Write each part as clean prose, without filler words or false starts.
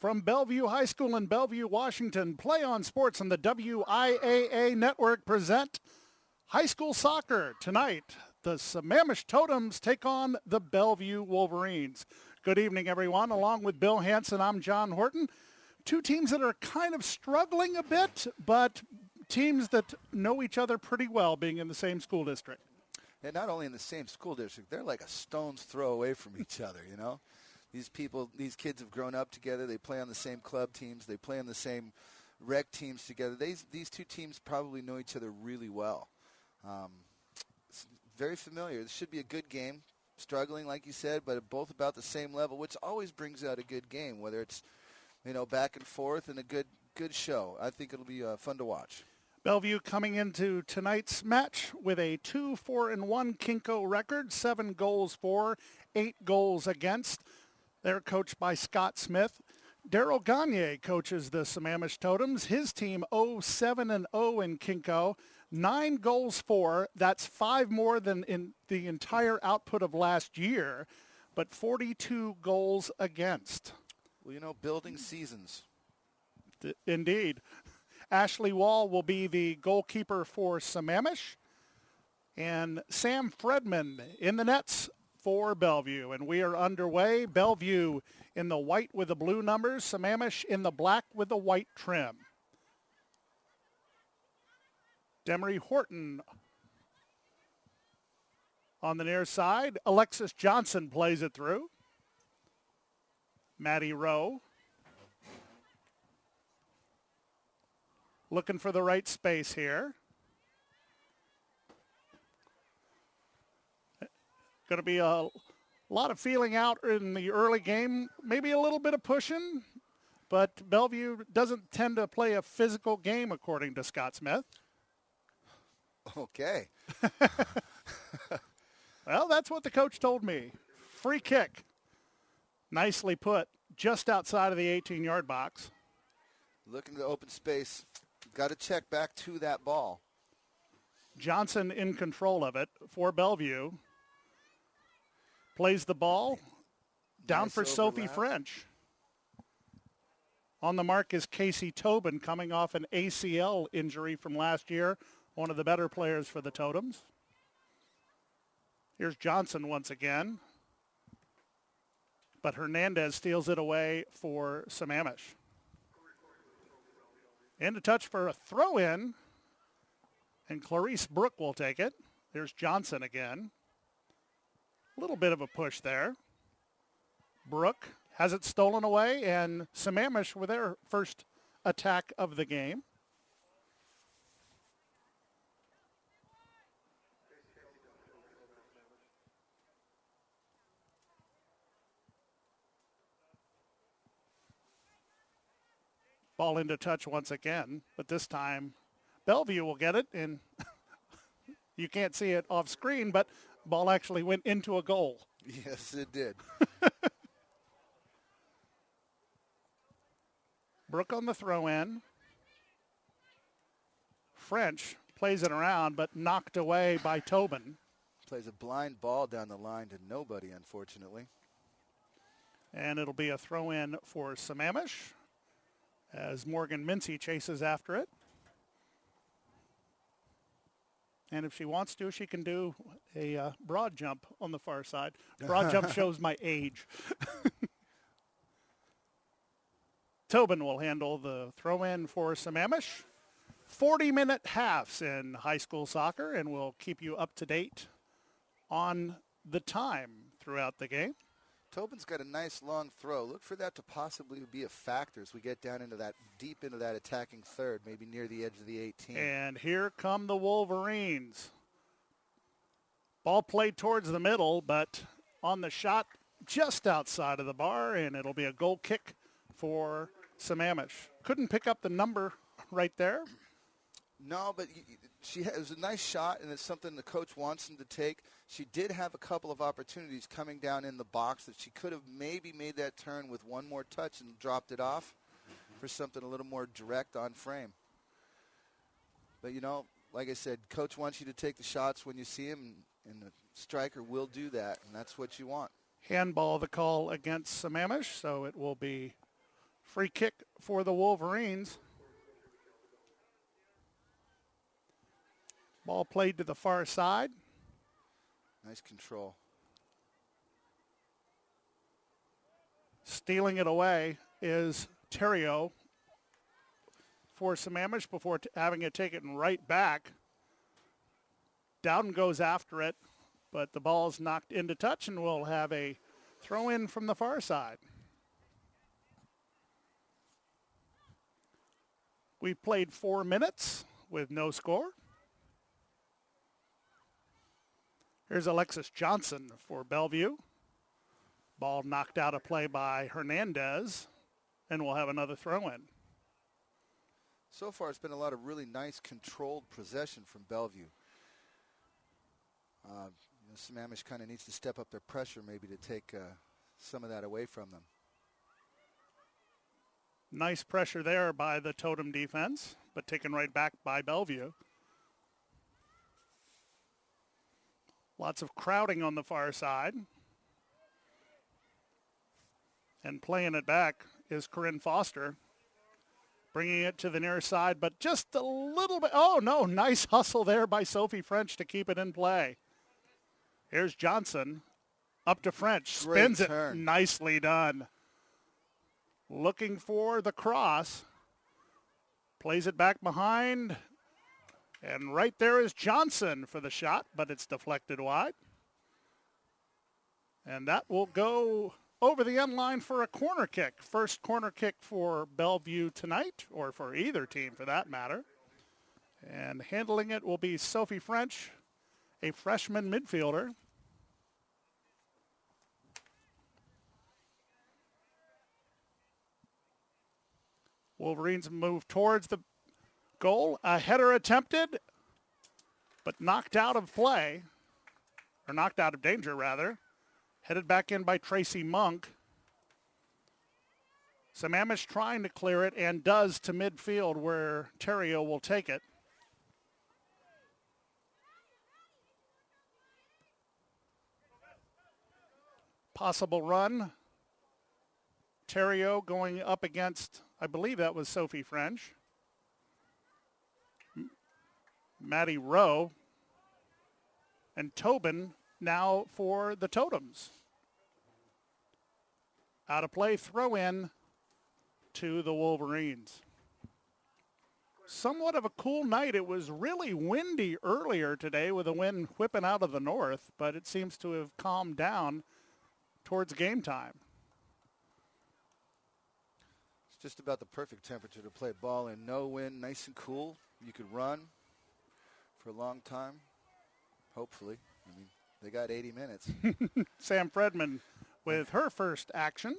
From Bellevue High School in Bellevue, Washington, Play on Sports and the WIAA Network present high school soccer. Tonight, the Sammamish Totems take on the Bellevue Wolverines. Good evening, everyone. Along with Bill Hansen, I'm John Horton. Two teams that are kind of struggling a bit, but teams that know each other pretty well, being in the same school district. And not only in the same school district, they're like a stone's throw away from each other, you know? These kids have grown up together. They play on the same club teams. They play on the same rec teams together. These two teams probably know each other really well. It's very familiar. This should be a good game. Struggling, like you said, but both about the same level, which always brings out a good game, whether it's, back and forth and a good show. I think it'll be fun to watch. Bellevue coming into tonight's match with a 2-4-1 KingCo record, 7 goals for, 8 goals against. They're coached by Scott Smith. Daryl Gagne coaches the Sammamish Totems. His team 0-7-0 in KingCo, 9 goals for. That's 5 more than in the entire output of last year, but 42 goals against. Well, building seasons. Indeed. Ashley Wall will be the goalkeeper for Sammamish, and Sam Fredman in the nets for Bellevue. And we are underway. Bellevue in the white with the blue numbers, Sammamish in the black with the white trim. Demery Horton on the near side. Alexis Johnson plays it through. Maddie Rowe looking for the right space here. Going to be a lot of feeling out in the early game, maybe a little bit of pushing, but Bellevue doesn't tend to play a physical game, according to Scott Smith. Okay. Well, that's what the coach told me. Free kick. Nicely put, just outside of the 18-yard box. Looking to open space. Got to check back to that ball. Johnson in control of it for Bellevue. Plays the ball down Nice for Sophie overlap. French. On the mark is Casey Tobin, coming off an ACL injury from last year, one of the better players for the Totems. Here's Johnson once again. But Hernandez steals it away for Sammamish. In to touch for a throw-in, and Clarice Brook will take it. There's Johnson again. A little bit of a push there. Brook has it stolen away, and Sammamish with their first attack of the game. Ball into touch once again, but this time Bellevue will get it, and you can't see it off screen, but ball actually went into a goal. Yes, it did. Brook on the throw-in. French plays it around, but knocked away by Tobin. Plays a blind ball down the line to nobody, unfortunately. And it'll be a throw-in for Sammamish as Morgan Mincy chases after it. And if she wants to, she can do a broad jump on the far side. Broad jump shows my age. Tobin will handle the throw-in for Sammamish. 40-minute halves in high school soccer, and we'll keep you up to date on the time throughout the game. Tobin's got a nice long throw. Look for that to possibly be a factor as we get down into that, deep into that attacking third, maybe near the edge of the 18. And here come the Wolverines. Ball played towards the middle, but on the shot just outside of the bar, and it'll be a goal kick for Sammamish. Couldn't pick up the number right there. No, but it was a nice shot, and it's something the coach wants him to take. She did have a couple of opportunities coming down in the box that she could have maybe made that turn with one more touch and dropped it off for something a little more direct on frame. But, like I said, coach wants you to take the shots when you see him, and the striker will do that, and that's what you want. Handball the call against Sammamish, so it will be Free kick for the Wolverines. Ball played to the far side. Nice control. Stealing it away is Terrio for Sammamish before having it taken right back. Dowden goes after it, but the ball's knocked into touch, and we'll have a throw in from the far side. We played 4 minutes with no score. Here's Alexis Johnson for Bellevue. Ball knocked out of play by Hernandez, and we'll have another throw in. So far, it's been a lot of really nice controlled possession from Bellevue. Sammamish kind of needs to step up their pressure maybe to take some of that away from them. Nice pressure there by the Totem defense, but taken right back by Bellevue. Lots of crowding on the far side. And playing it back is Corinne Foster. Bringing it to the near side, but just a little bit. Oh, no, nice hustle there by Sophie French to keep it in play. Here's Johnson. Up to French. Spins it. Nicely done. Looking for the cross. Plays it back behind. And right there is Johnson for the shot, but it's deflected wide. And that will go over the end line for a corner kick. First corner kick for Bellevue tonight, or for either team for that matter. And handling it will be Sophie French, a freshman midfielder. Wolverines move towards the goal. A header attempted, but knocked out of play, or knocked out of danger rather. Headed back in by Tracy Monk. Sammamish trying to clear it and does to midfield where Terrio will take it. Possible run. Terrio going up against, I believe that was Sophie French. Maddie Rowe. And Tobin now for the Totems. Out of play, throw in to the Wolverines. Somewhat of a cool night. It was really windy earlier today with the wind whipping out of the north, but it seems to have calmed down towards game time. It's just about the perfect temperature to play ball in. No wind, nice and cool. You could run for a long time, hopefully. I mean, they got 80 minutes. Sam Fredman with her first action.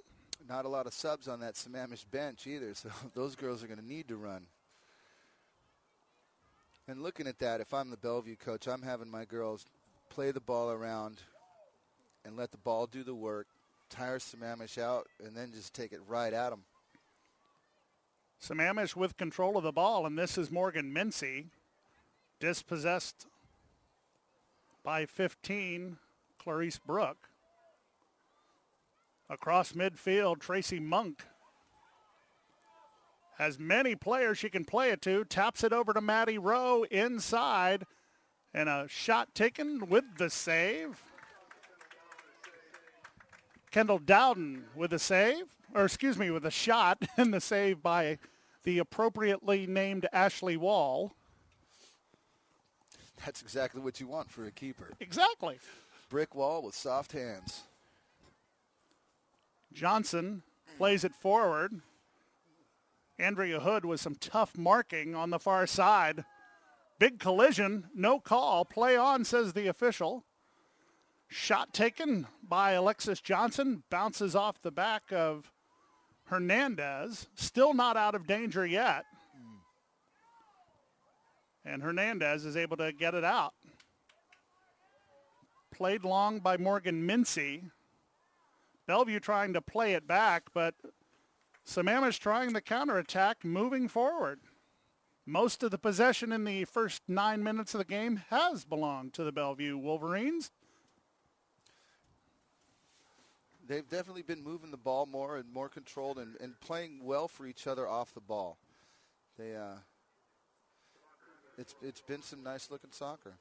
Not a lot of subs on that Sammamish bench either, so those girls are going to need to run. And looking at that, if I'm the Bellevue coach, I'm having my girls play the ball around and let the ball do the work, tire Sammamish out, and then just take it right at them. Sammamish with control of the ball, and this is Morgan Mincy. Dispossessed by 15, Clarice Brook. Across midfield, Tracy Monk has many players she can play it to. Taps it over to Maddie Rowe inside. And a shot taken with the save. Kendall Dowden with a save. Or excuse me, with a shot. And the save by the appropriately named Ashley Wall. That's exactly what you want for a keeper. Exactly. Brick wall with soft hands. Johnson plays it forward. Andrea Hood with some tough marking on the far side. Big collision, no call. Play on, says the official. Shot taken by Alexis Johnson. Bounces off the back of Hernandez. Still not out of danger yet. And Hernandez is able to get it out. Played long by Morgan Mincy. Bellevue trying to play it back, but Sammamish trying the counterattack, moving forward. Most of the possession in the first 9 minutes of the game has belonged to the Bellevue Wolverines. they've definitely been moving the ball more and more controlled and playing well for each other off the ball. It's been some nice-looking soccer.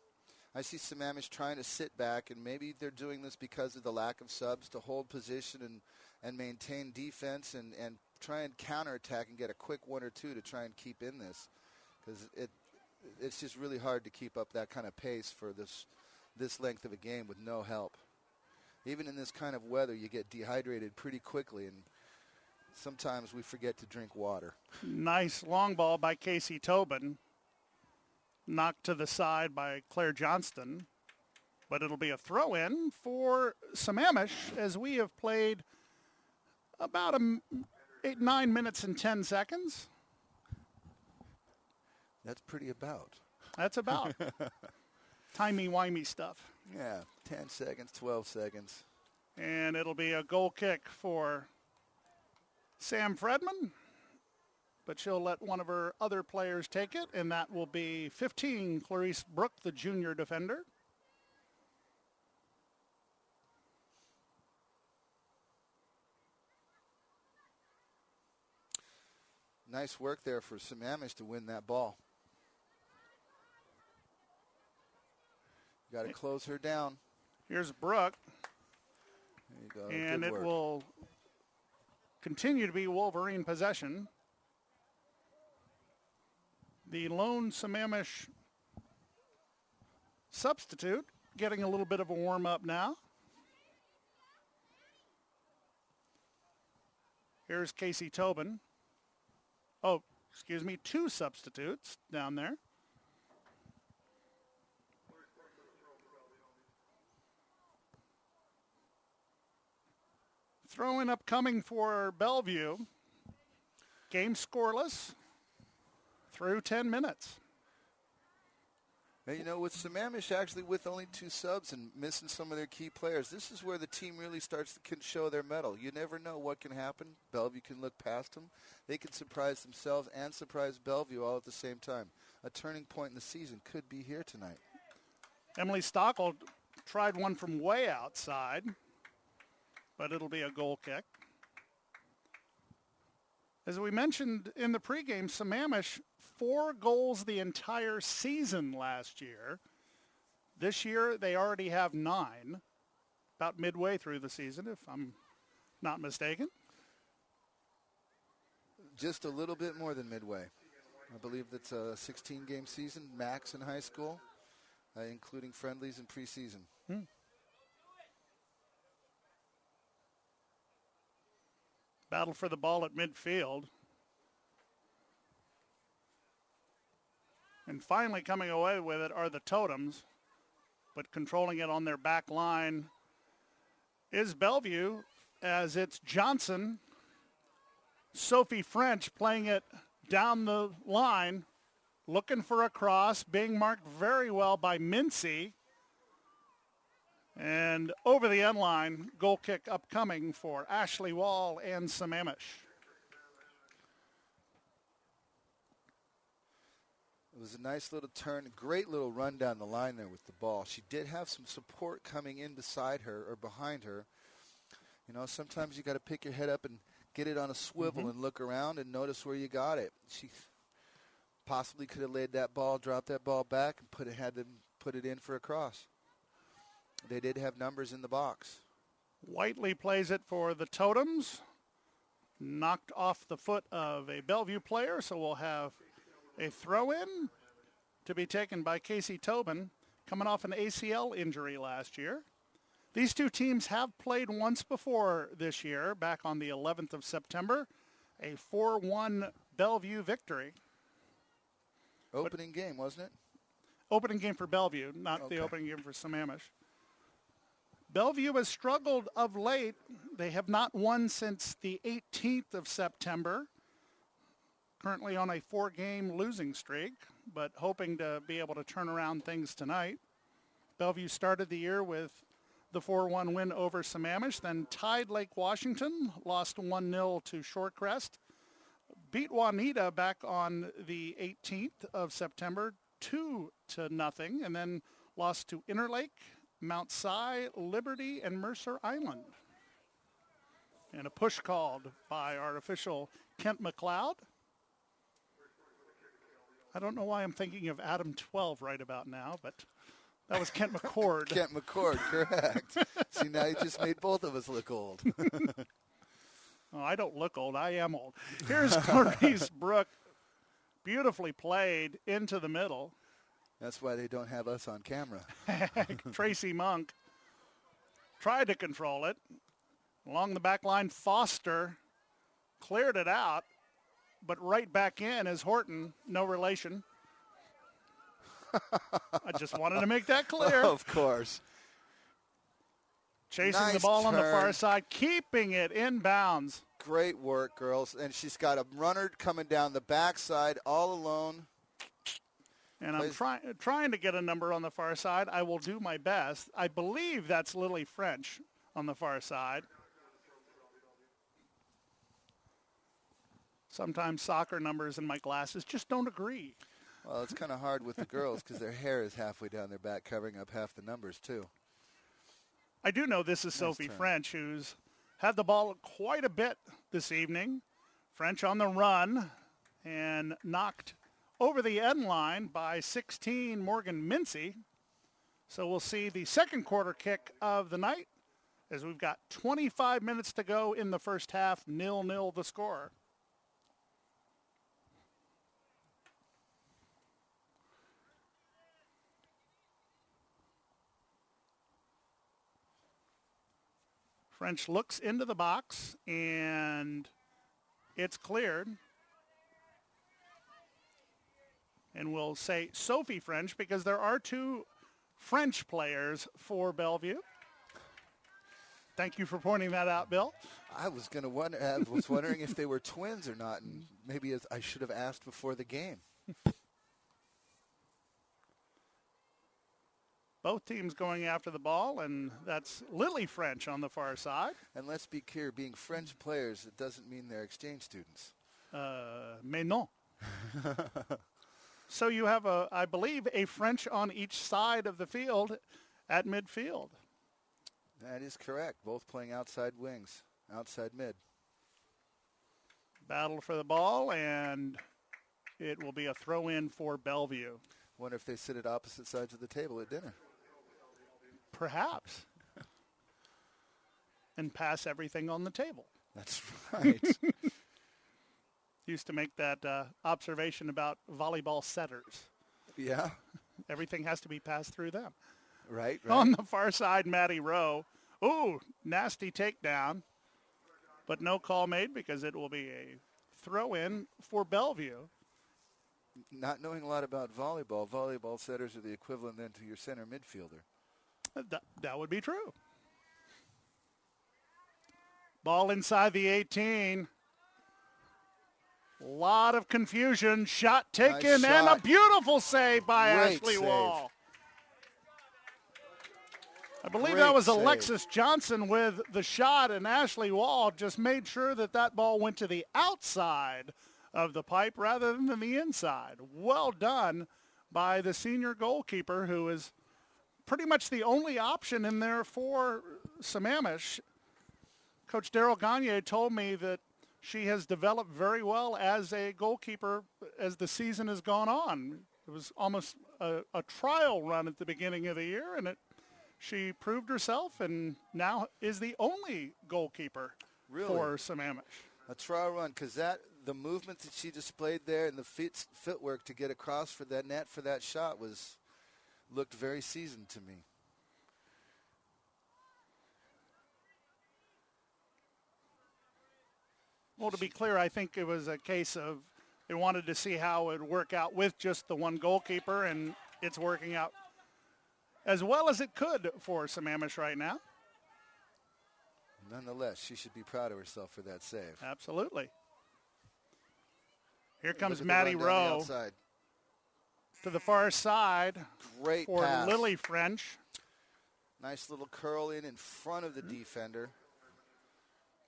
I see Sammamish trying to sit back, and maybe they're doing this because of the lack of subs to hold position and maintain defense and try and counterattack and get a quick 1 or 2 to try and keep in this, because it's just really hard to keep up that kind of pace for this length of a game with no help. Even in this kind of weather, you get dehydrated pretty quickly, and sometimes we forget to drink water. Nice long ball by Casey Tobin. Knocked to the side by Claire Johnston. But it'll be a throw-in for Sammamish, as we have played about 9 minutes and 10 seconds. That's pretty about. That's about. Timey-wimey stuff. Yeah, 10 seconds, 12 seconds. And it'll be a goal kick for Sam Fredman. But she'll let one of her other players take it, and that will be 15, Clarice Brook, the junior defender. Nice work there for Sammamish to win that ball. Got to close her down. Here's Brook. There you go. And Good it work. will continue to be Wolverine possession. The lone Sammamish substitute getting a little bit of a warm-up now. Here's Casey Tobin. Oh, excuse me, 2 substitutes down there. Throw-in upcoming for Bellevue. Game scoreless through 10 minutes. And you know, with Sammamish actually with only 2 subs and missing some of their key players, this is where the team really starts to show their mettle. You never know what can happen. Bellevue can look past them. They can surprise themselves and surprise Bellevue all at the same time. A turning point in the season could be here tonight. Emily Stockel tried one from way outside, but it'll be a goal kick. As we mentioned in the pregame, Sammamish 4 goals the entire season last year. This year, they already have 9, about midway through the season, if I'm not mistaken. Just a little bit more than midway. I believe that's a 16-game season, max in high school, including friendlies and preseason. Battle for the ball at midfield. And finally coming away with it are the Totems, but controlling it on their back line is Bellevue, as it's Johnson, Sophie French playing it down the line, looking for a cross, being marked very well by Mincy. And over the end line, goal kick upcoming for Ashley Wall and Sammamish. It was a nice little turn, great little run down the line there with the ball. She did have some support coming in beside her or behind her. You know, sometimes you got to pick your head up and get it on a swivel and look around and notice where you got it. She possibly could have laid that ball, dropped that ball back, and had to put it in for a cross. They did have numbers in the box. Whiteley plays it for the Totems. Knocked off the foot of a Bellevue player, so we'll have a throw-in to be taken by Casey Tobin, coming off an ACL injury last year. These 2 teams have played once before this year, back on the 11th of September, a 4-1 Bellevue victory. Opening game, wasn't it? Opening game for Bellevue, not the opening game for Sammamish. Bellevue has struggled of late. They have not won since the 18th of September. Currently on a 4-game losing streak, but hoping to be able to turn around things tonight. Bellevue started the year with the 4-1 win over Sammamish, then tied Lake Washington, lost 1-0 to Shorecrest, beat Juanita back on the 18th of September 2-0, and then lost to Interlake, Mount Si, Liberty, and Mercer Island. And a push called by our official Kent McLeod. I don't know why I'm thinking of Adam 12 right about now, but that was Kent McCord. Kent McCord, correct. See, now you just made both of us look old. Oh, I don't look old. I am old. Here's Clarice Brook. Beautifully played into the middle. That's why they don't have us on camera. Tracy Monk tried to control it. Along the back line, Foster cleared it out, but right back in is Horton, no relation. I just wanted to make that clear. Of course. Chasing Nice the ball on the turn. far side, keeping it in bounds. Great work, girls. And she's got a runner coming down the backside all alone. And I'm trying to get a number on the far side. I will do my best. I believe that's Lily French on the far side. Sometimes soccer numbers and my glasses just don't agree. Well, it's kind of hard with the girls because their hair is halfway down their back, covering up half the numbers, too. I do know this is Sophie French, who's had the ball quite a bit this evening. French on the run and knocked over the end line by 16 Morgan Mincy. So we'll see the second quarter kick of the night as we've got 25 minutes to go in the first half, 0-0 the score. French looks into the box, and it's cleared. And we'll say Sophie French because there are two French players for Bellevue. Thank you for pointing that out, Bill. I was going to wonder. I was wondering if they were twins or not, and maybe I should have asked before the game. Both teams going after the ball, and that's Lily French on the far side. And let's be clear, being French players, it doesn't mean they're exchange students. Mais non. So you have, I believe, a French on each side of the field at midfield. That is correct. Both playing outside wings, outside mid. Battle for the ball, and it will be a throw-in for Bellevue. Wonder if they sit at opposite sides of the table at dinner. Perhaps. And pass everything on the table. That's right. Used to make that observation about volleyball setters. Yeah. Everything has to be passed through them. Right. On the far side, Maddie Rowe. Ooh, nasty takedown. But no call made because it will be a throw-in for Bellevue. Not knowing a lot about volleyball setters are the equivalent then to your center midfielder. That would be true. Ball inside the 18. A lot of confusion. Shot taken, Nice and shot. a beautiful save by Great Ashley save. Wall. I believe Great that was save. Alexis Johnson with the shot, and Ashley Wall just made sure that that ball went to the outside of the pipe rather than the inside. Well done by the senior goalkeeper, who is pretty much the only option in there for Sammamish. Coach Daryl Gagne told me that she has developed very well as a goalkeeper as the season has gone on. It was almost a trial run at the beginning of the year, and she proved herself and now is the only goalkeeper for Sammamish. A trial run, because the movement that she displayed there and the footwork to get across for that net for that shot looked very seasoned to me. Well, to be clear, I think it was a case of they wanted to see how it would work out with just the one goalkeeper, and it's working out as well as it could for Sammamish right now. Nonetheless, she should be proud of herself for that save. Absolutely. Here comes Look at Maddie the run down the Rowe outside. to the far side Great for pass. Lily French. Nice little curl in front of the defender.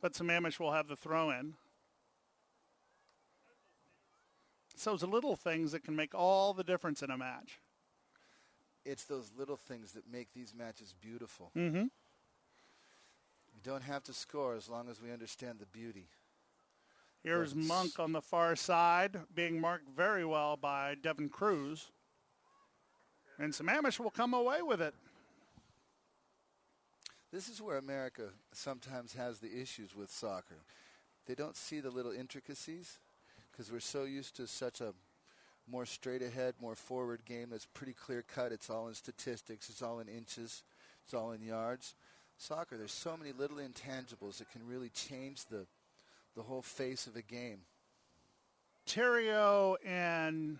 But Sammamish will have the throw-in. So those little things that can make all the difference in a match. It's those little things that make these matches beautiful. Mm-hmm. You don't have to score as long as we understand the beauty. Here's Monk on the far side, being marked very well by Devin Cruz. And Sammamish will come away with it. This is where America sometimes has the issues with soccer. They don't see the little intricacies because we're so used to such a more straight ahead, more forward game that's pretty clear cut. It's all in statistics. It's all in inches. It's all in yards. Soccer, there's so many little intangibles that can really change the whole face of a game. Terrio and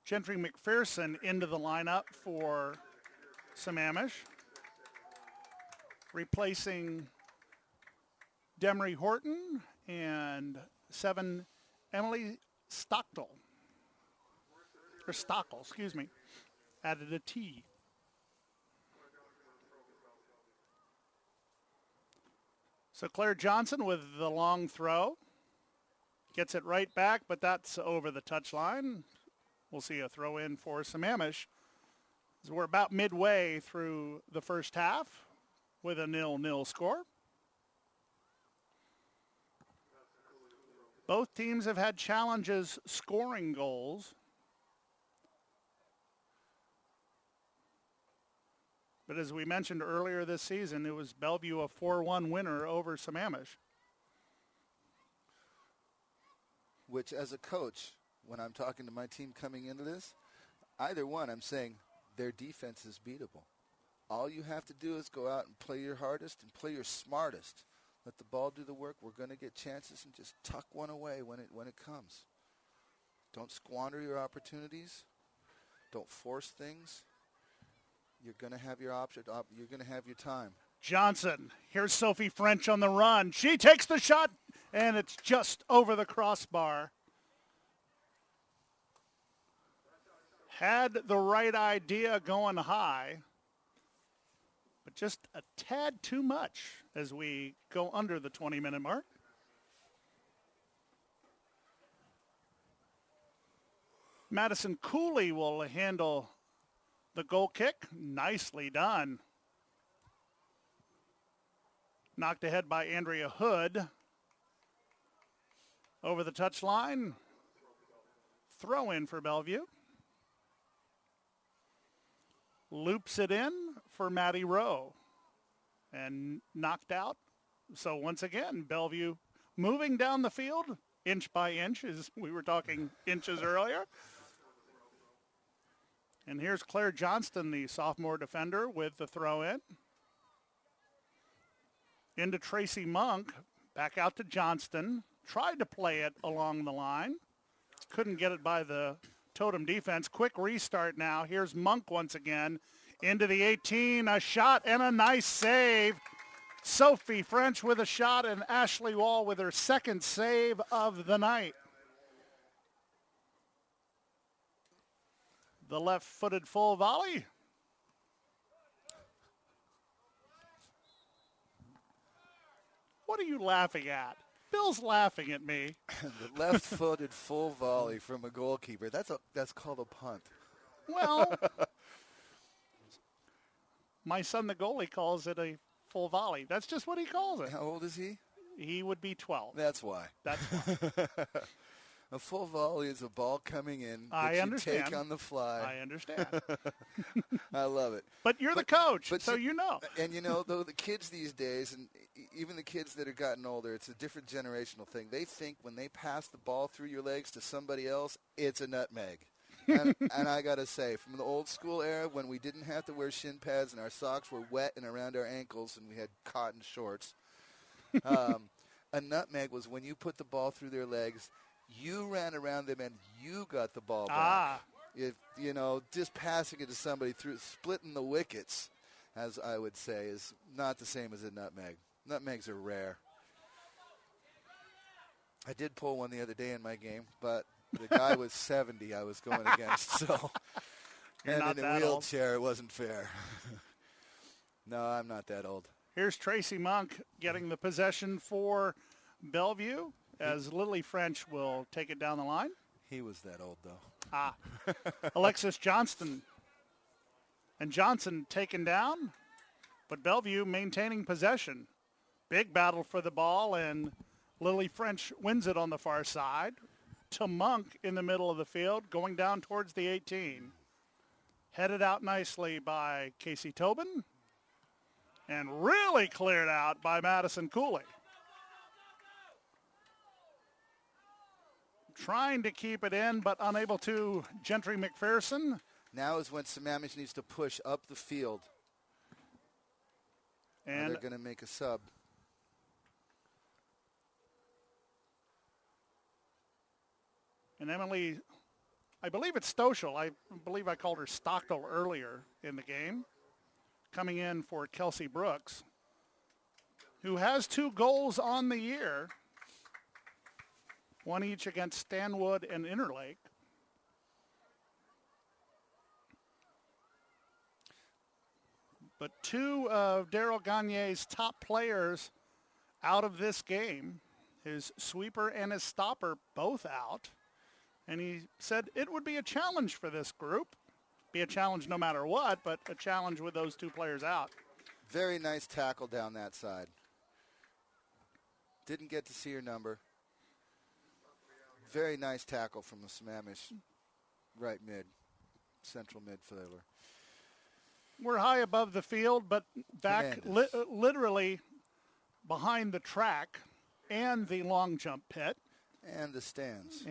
Gentry McPherson into the lineup for Sammamish, replacing Demery Horton and 7 Emily Stockle, excuse me, added a T. So Claire Johnson with the long throw. Gets it right back, but that's over the touchline. We'll see a throw in for Sammamish. So we're about midway through the first half with a 0-0 score. Both teams have had challenges scoring goals. But as we mentioned earlier this season, it was Bellevue a 4-1 winner over Sammamish. Which, as a coach, when I'm talking to my team coming into this, either one, I'm saying their defense is beatable. All you have to do is go out and play your hardest and play your smartest. Let the ball do the work. We're going to get chances and just tuck one away when it comes. Don't squander your opportunities. Don't force things. You're going to have your option. You're going to have your time. Johnson. Here's Sophie French on the run. She takes the shot, and it's just over the crossbar. Had the right idea going high, but just a tad too much as we go under the 20-minute mark. Madison Cooley will handle the goal kick. Nicely done. Knocked ahead by Andrea Hood. Over the touchline. Throw in for Bellevue. Loops it in for Maddie Rowe. And knocked out. So once again, Bellevue moving down the field inch by inch, as we were talking inches earlier. And here's Claire Johnston, the sophomore defender, with the throw-in. Into Tracy Monk. Back out to Johnston. Tried to play it along the line. Couldn't get it by the Totem defense. Quick restart now. Here's Monk once again. Into the 18. A shot and a nice save. Sophie French with a shot and Ashley Wall with her second save of the night. The left-footed full volley. What are you laughing at? Bill's laughing at me. The left-footed full volley from a goalkeeper. That's called a punt. Well, my son, the goalie, calls it a full volley. That's just what he calls it. How old is he? He would be 12. That's why. That's why. A full volley is a ball coming in that I understand. You take on the fly. I understand. I love it. But you're the coach, so you know. And, you know, though the kids these days, and even the kids that have gotten older, it's a different generational thing. They think when they pass the ball through your legs to somebody else, it's a nutmeg. And I got to say, from the old school era when we didn't have to wear shin pads and our socks were wet and around our ankles and we had cotton shorts, a nutmeg was when you put the ball through their legs, you ran around them and you got the ball back. If, you know, just passing it to somebody through, splitting the wickets, as I would say, is not the same as a nutmeg. Nutmegs are rare. I did pull one the other day in my game, but the guy was 70 I was going against, so. You're and in a wheelchair, it wasn't fair. No, I'm not that old. Here's Tracy Monk getting the possession for Bellevue, as Lily French will take it down the line. He was that old, though. Alexis Johnston. And Johnson taken down, but Bellevue maintaining possession. Big battle for the ball, and Lily French wins it on the far side to Monk in the middle of the field, going down towards the 18. Headed out nicely by Casey Tobin, and really cleared out by Madison Cooley. Trying to keep it in, but unable to. Gentry McPherson. Now is when Sammamish needs to push up the field. And they're going to make a sub. And Emily, I believe it's Stoschel. I believe I called her Stockdale earlier in the game. Coming in for Kelsey Brooks, who has 2 goals on the year. One each against Stanwood and Interlake. But 2 of Daryl Gagne's top players out of this game, his sweeper and his stopper both out. And he said it would be a challenge for this group. Be a challenge no matter what, but a challenge with those 2 players out. Very nice tackle down that side. Didn't get to see her number. Very nice tackle from the Sammamish right mid, central midfielder. We're high above the field, but back literally behind the track and the long jump pit. And the stands.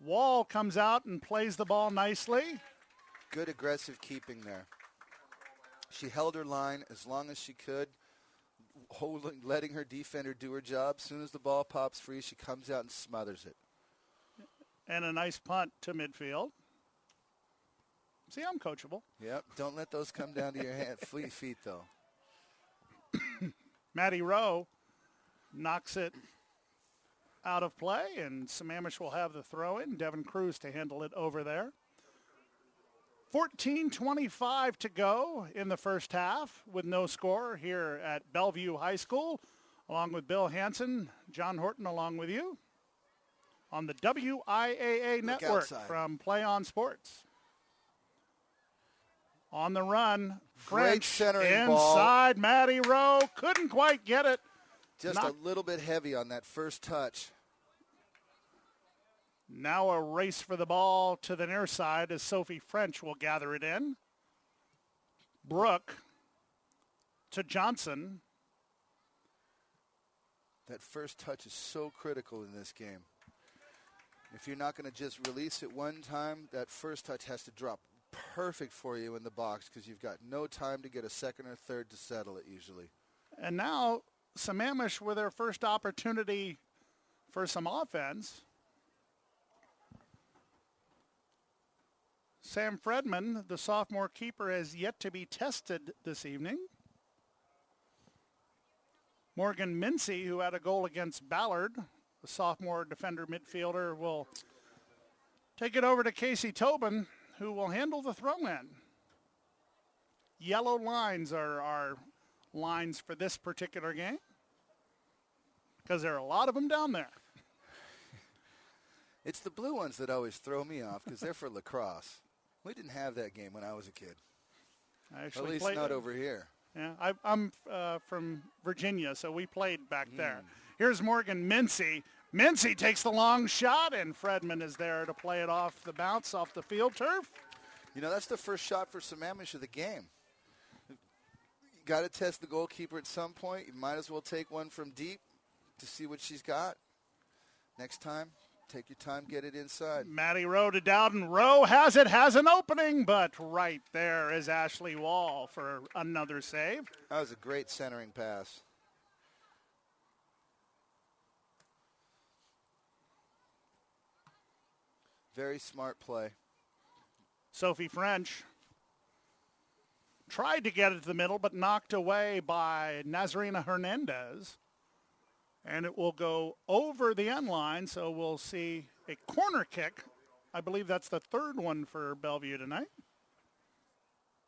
Wall comes out and plays the ball nicely. Good aggressive keeping there. She held her line as long as she could, letting her defender do her job. As soon as the ball pops free, she comes out and smothers it. And a nice punt to midfield. See, I'm coachable. Yep. Don't let those come down to your feet, though. Maddie Rowe knocks it out of play, and Sammamish will have the throw-in. Devin Cruz to handle it over there. 14:25 to go in the first half with no score here at Bellevue High School, along with Bill Hansen, John Horton along with you on the WIAA network from Play On Sports. On the run, French centering inside, ball. Maddie Rowe couldn't quite get it. Just a little bit heavy on that first touch. Now a race for the ball to the near side as Sophie French will gather it in. Brooke to Johnson. That first touch is so critical in this game. If you're not going to just release it one time, that first touch has to drop perfect for you in the box because you've got no time to get a second or third to settle it usually. And now Sammamish with their first opportunity for some offense. Sam Fredman, the sophomore keeper, has yet to be tested this evening. Morgan Mincy, who had a goal against Ballard, the sophomore defender midfielder, will take it over to Casey Tobin, who will handle the throw-in. Yellow lines are our lines for this particular game because there are a lot of them down there. It's the blue ones that always throw me off because they're for lacrosse. We didn't have that game when I was a kid. At least not over here. Yeah, I'm from Virginia, so we played back there. Here's Morgan Mincy. Mincy takes the long shot, and Fredman is there to play it off the bounce, off the field turf. You know, that's the first shot for Sammamish of the game. You got to test the goalkeeper at some point. You might as well take one from deep to see what she's got. Next time, take your time, get it inside. Maddie Rowe to Dowden. Rowe has it, has an opening, but right there is Ashley Wall for another save. That was a great centering pass. Very smart play. Sophie French tried to get it to the middle, but knocked away by Nazarena Hernandez. And it will go over the end line, so we'll see a corner kick. I believe that's the third one for Bellevue tonight.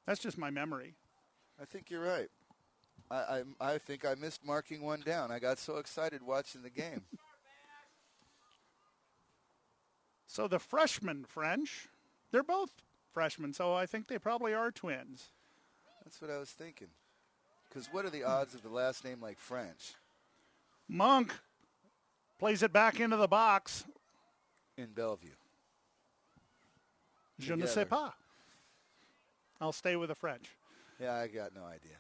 That's just my memory. I think you're right. I think I missed marking one down. I got so excited watching the game. So the freshman French, they're both freshmen, so I think they probably are twins. That's what I was thinking. Because what are the odds of the last name like French? Monk plays it back into the box. In Bellevue. Je ne sais pas. I'll stay with the French. Yeah, I got no idea.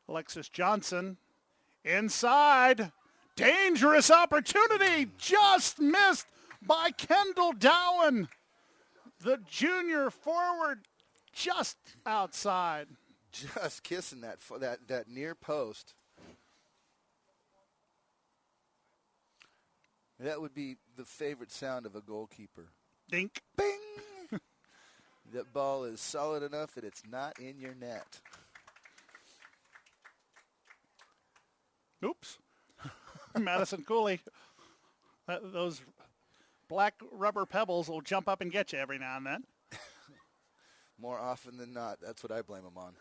Alexis Johnson inside. Dangerous opportunity. Just missed by Kendall Dowen. The junior forward just outside. Just kissing that near post. That would be the favorite sound of a goalkeeper. Dink. Bing! That ball is solid enough that it's not in your net. Oops. Madison Cooley. Those black rubber pebbles will jump up and get you every now and then. More often than not, that's what I blame them on.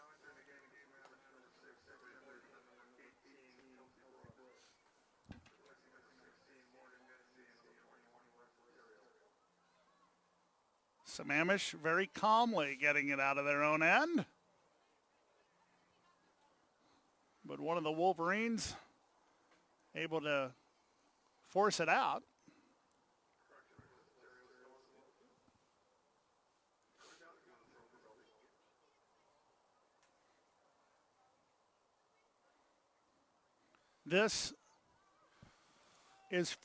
Sammamish very calmly getting it out of their own end. But one of the Wolverines able to force it out. This is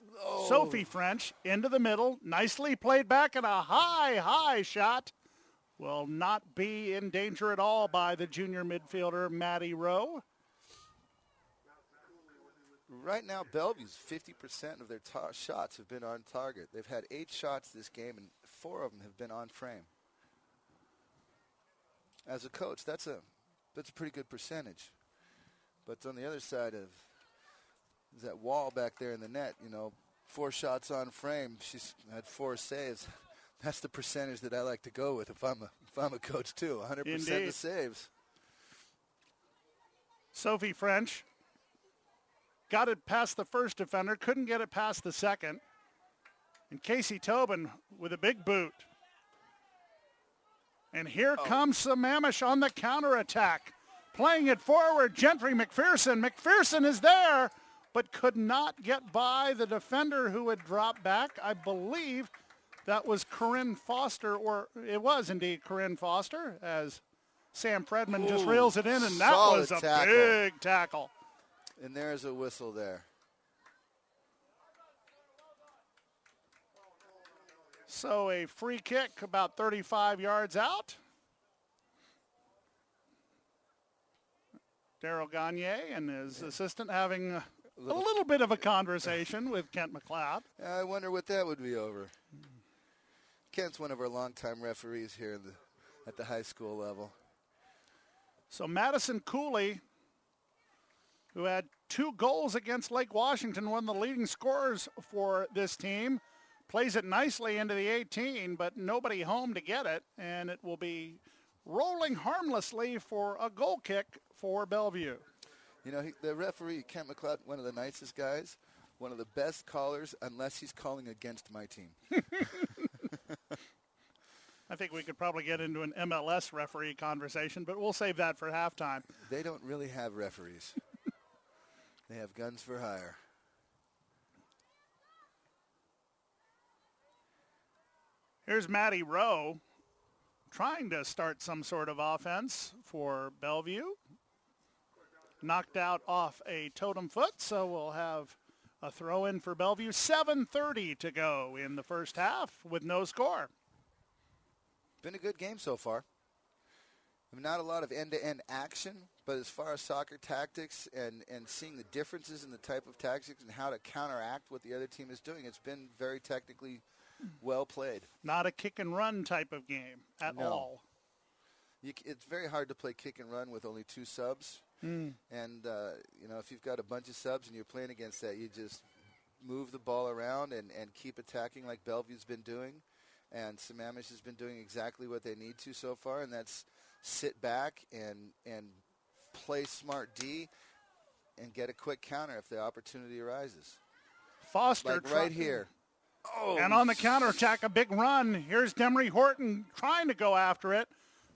Sophie French into the middle. Nicely played back, and a high shot will not be in danger at all by the junior midfielder, Maddie Rowe. Right now, Bellevue's 50% of their shots have been on target. They've had 8 shots this game, and 4 of them have been on frame. As a coach, that's a pretty good percentage. But on the other side of that wall back there in the net, 4 shots on frame. She's had 4 saves. That's the percentage that I like to go with if I'm a coach too. 100% of saves. Sophie French got it past the first defender, couldn't get it past the second. And Casey Tobin with a big boot. And here comes Sammamish on the counterattack. Playing it forward, Gentry McPherson. McPherson is there, but could not get by the defender who had dropped back. I believe that was Corinne Foster, or it was indeed Corinne Foster, as Sam Fredman just reels it in, and that was a big tackle. And there's a whistle there. So a free kick about 35 yards out. Daryl Gagne and his assistant having a little bit of a conversation with Kent McLeod. I wonder what that would be over. Kent's one of our longtime referees here at the high school level. So Madison Cooley, who had 2 goals against Lake Washington, one of the leading scorers for this team, plays it nicely into the 18, but nobody home to get it, and it will be rolling harmlessly for a goal kick for Bellevue. The referee, Kent McLeod, one of the nicest guys, one of the best callers, unless he's calling against my team. I think we could probably get into an MLS referee conversation, but we'll save that for halftime. They don't really have referees. They have guns for hire. Here's Maddie Rowe trying to start some sort of offense for Bellevue. Knocked out off a totem foot, so we'll have a throw in for Bellevue. 7:30 to go in the first half with no score. Been a good game so far. Not a lot of end-to-end action, but as far as soccer tactics and seeing the differences in the type of tactics and how to counteract what the other team is doing, it's been very technically well played. Not a kick and run type of game at all. It's very hard to play kick and run with only 2 subs. And, if you've got a bunch of subs and you're playing against that, you just move the ball around and keep attacking like Bellevue's been doing. And Sammamish has been doing exactly what they need to so far, and that's sit back and play smart D and get a quick counter if the opportunity arises. Foster right here. And on the counterattack, a big run. Here's Demery Horton trying to go after it,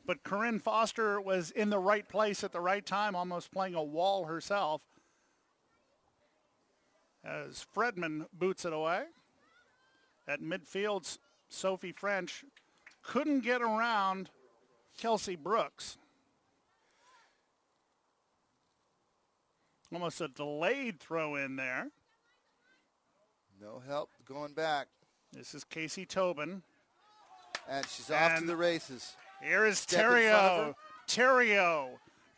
But Corinne Foster was in the right place at the right time, almost playing a wall herself. As Fredman boots it away. At midfield, Sophie French couldn't get around Kelsey Brooks. Almost a delayed throw in there. No help going back. This is Casey Tobin. And she's off to the races. Here is Step in front of her. Terrio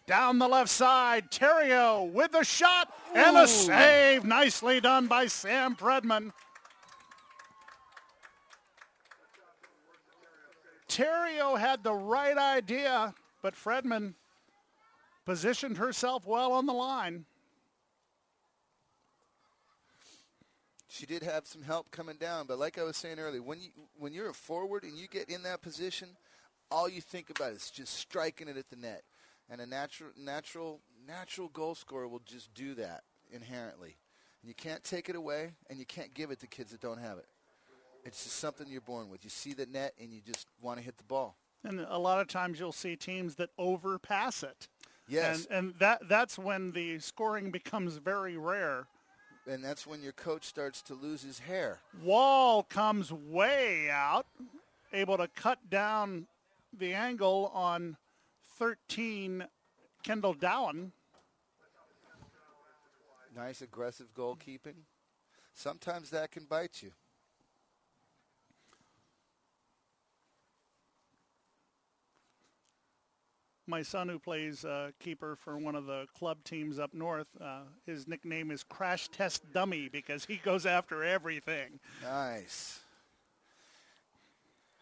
down the left side. Terrio with the shot and a save. Nicely done by Sam Fredman. Terrio had the right idea, but Fredman positioned herself well on the line. She did have some help coming down, but like I was saying earlier, when you're a forward and you get in that position, all you think about is just striking it at the net. And a natural goal scorer will just do that inherently. And you can't take it away, and you can't give it to kids that don't have it. It's just something you're born with. You see the net, and you just want to hit the ball. And a lot of times you'll see teams that overpass it. Yes. And that's when the scoring becomes very rare. And that's when your coach starts to lose his hair. Wall comes way out, able to cut down the angle on 13, Kendall Dowan. Nice aggressive goalkeeping. Sometimes that can bite you. My son, who plays keeper for one of the club teams up north, his nickname is Crash Test Dummy because he goes after everything. Nice.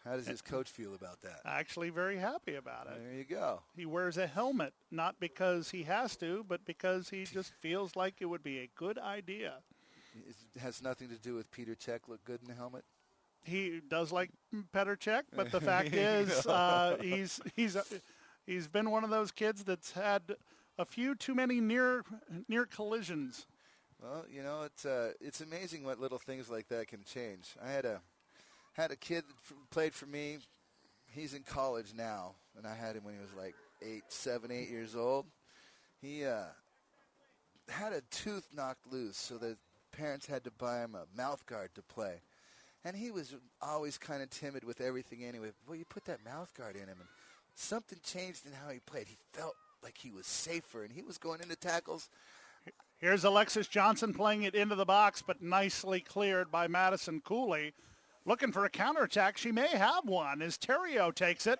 How does his coach feel about that? Actually very happy about it. There you go. He wears a helmet, not because he has to, but because he just feels like it would be a good idea. It has nothing to do with Peter Cech look good in the helmet? He does like Petr Cech, but the fact is he's been one of those kids that's had a few too many near collisions. Well, you know, it's amazing what little things like that can change. I had a kid that played for me. He's in college now, and I had him when he was like 7, 8 years old. He had a tooth knocked loose, so the parents had to buy him a mouth guard to play. And he was always kind of timid with everything anyway. Well, you put that mouth guard in him, and something changed in how he played. He felt like he was safer, and he was going into tackles. Here's Alexis Johnson playing it into the box, but nicely cleared by Madison Cooley. Looking for a counterattack. She may have one as Terrio takes it.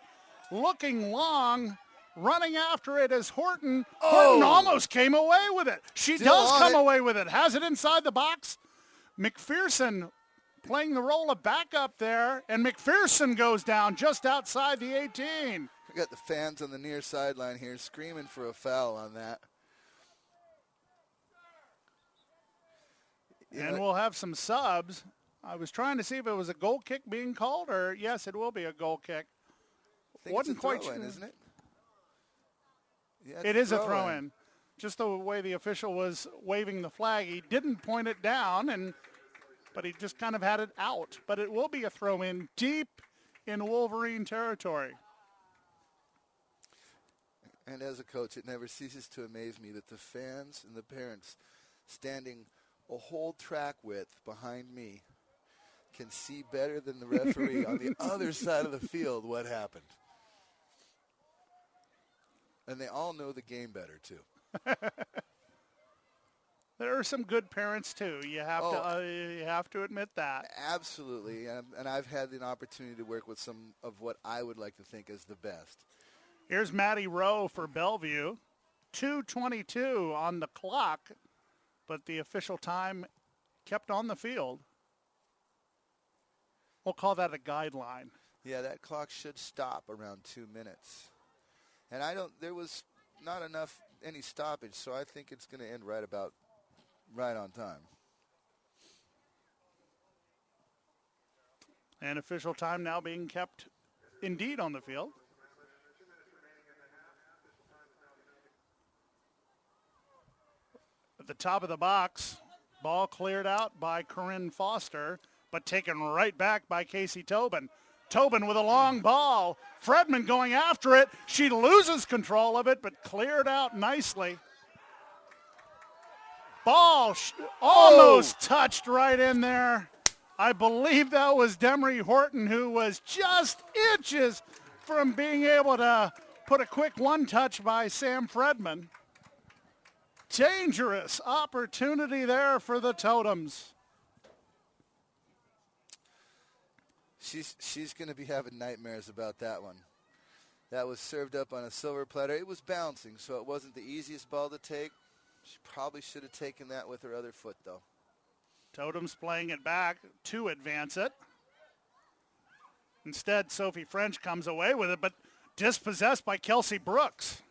Looking long, running after it as Horton. Horton almost came away with it. She does come away with it. Has it inside the box. McPherson playing the role of backup there, and McPherson goes down just outside the 18. We got the fans on the near sideline here screaming for a foul on that. And we'll have some subs. I was trying to see if it was a goal kick being called, or yes, it will be a goal kick. I think Wasn't it's a quite throw-in, sure. isn't it? Yeah, It is a throw-in. Just the way the official was waving the flag, he didn't point it down, but he just kind of had it out. But it will be a throw-in deep in Wolverine territory. And as a coach, it never ceases to amaze me that the fans and the parents standing a whole track width behind me can see better than the referee on the other side of the field what happened. And they all know the game better, too. There are some good parents, too. You have to admit that. Absolutely. And I've had the opportunity to work with some of what I would like to think is the best. Here's Maddie Rowe for Bellevue. 2:22 on the clock, but the official time kept on the field. We'll call that a guideline. Yeah, that clock should stop around 2 minutes. And there was not any stoppage, so I think it's going to end right on time. And official time now being kept indeed on the field. At the top of the box, ball cleared out by Corinne Foster, but taken right back by Casey Tobin. Tobin with a long ball. Fredman going after it. She loses control of it, but cleared out nicely. Ball almost touched right in there. I believe that was Demery Horton, who was just inches from being able to put a quick one-touch by Sam Fredman. Dangerous opportunity there for the Totems. She's going to be having nightmares about that one. That was served up on a silver platter. It was bouncing, so it wasn't the easiest ball to take. She probably should have taken that with her other foot, though. Totems playing it back to advance it. Instead, Sophie French comes away with it, but dispossessed by Kelsey Brooks.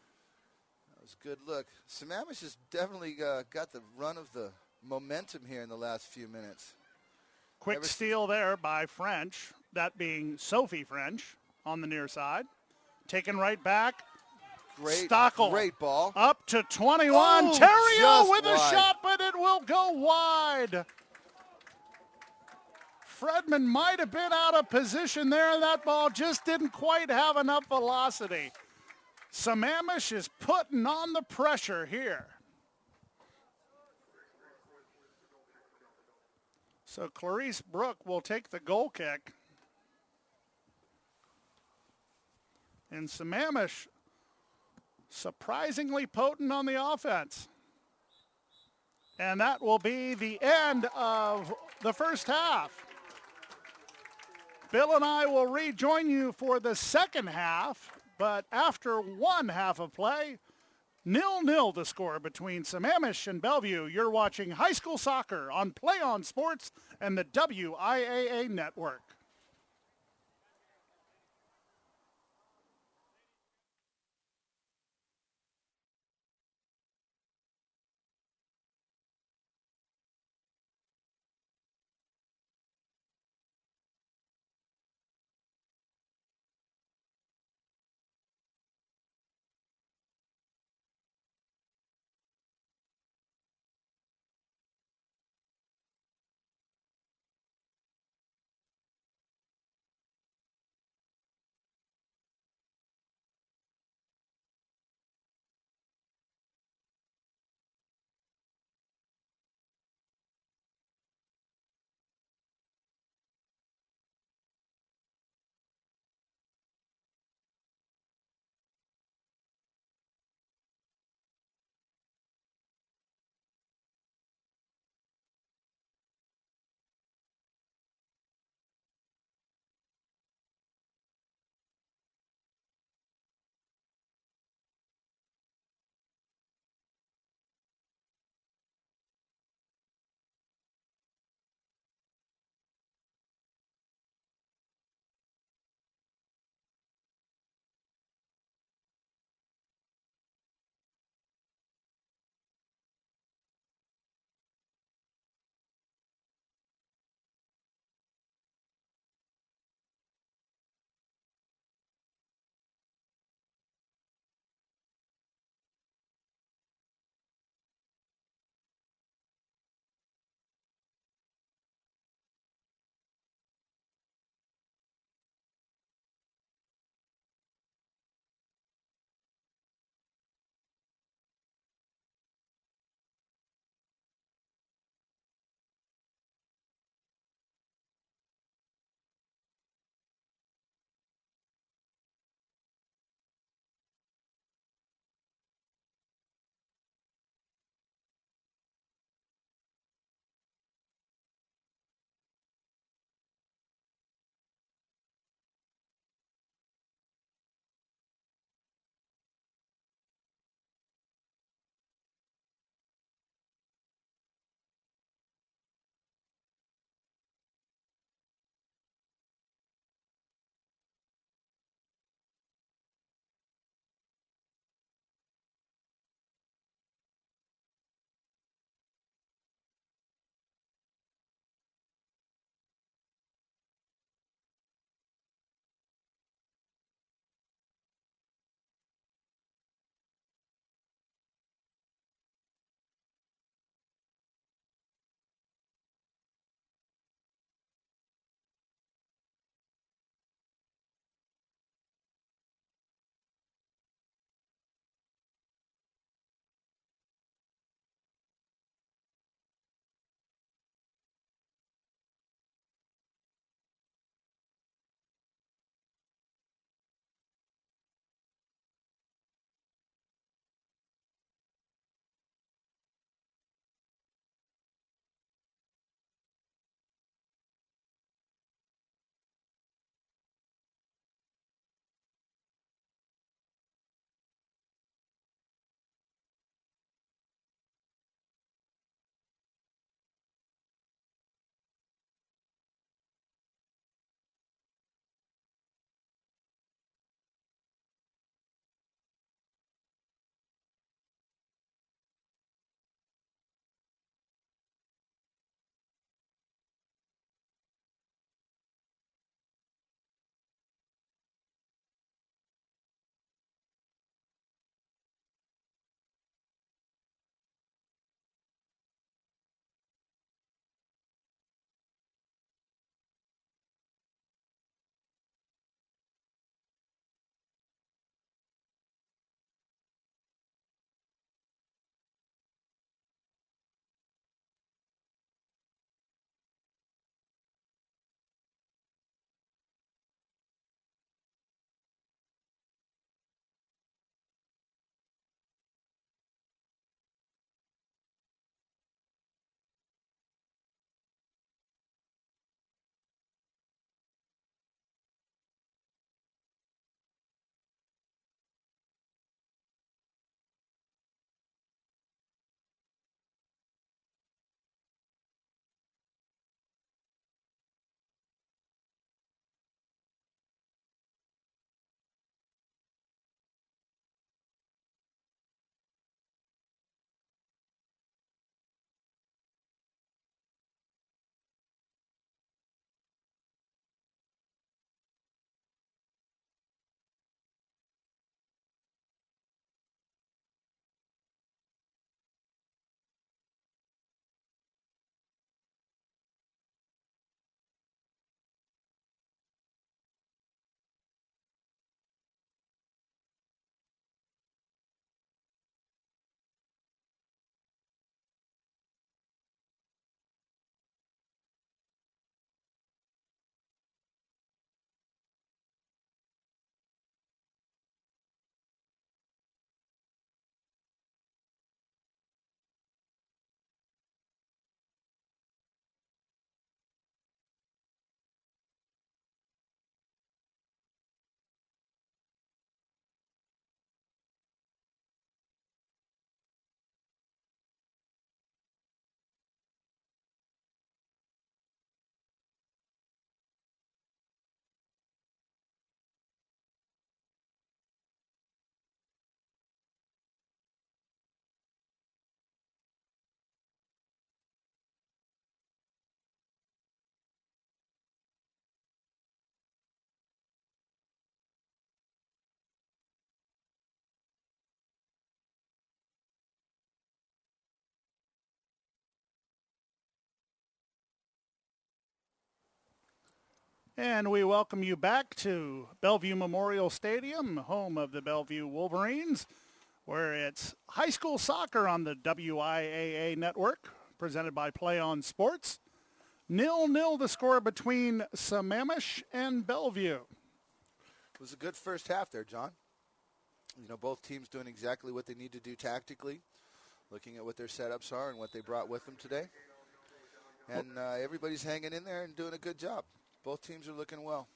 That was a good look. Sammamish has definitely got the run of the momentum here in the last few minutes. Quick steal there by French, that being Sophie French on the near side. Taken right back. Stockel. Great ball. Up to 21. Oh, Terrio with wide. a shot, but it will go wide. Fredman might have been out of position there. That ball just didn't quite have enough velocity. Sammamish is putting on the pressure here. So Clarice Brooke will take the goal kick. And Sammamish surprisingly potent on the offense. And that will be the end of the first half. Bill and I will rejoin you for the second half, but after one half of play, 0-0 the score between Sammamish and Bellevue. You're watching high school soccer on Play On Sports and the WIAA network. And we welcome you back to Bellevue Memorial Stadium, home of the Bellevue Wolverines, where it's high school soccer on the WIAA network, presented by Play On Sports. 0-0 the score between Sammamish and Bellevue. It was a good first half there, John. You know, both teams doing exactly what they need to do tactically, looking at what their setups are and what they brought with them today. And everybody's hanging in there and doing a good job. Both teams are looking well.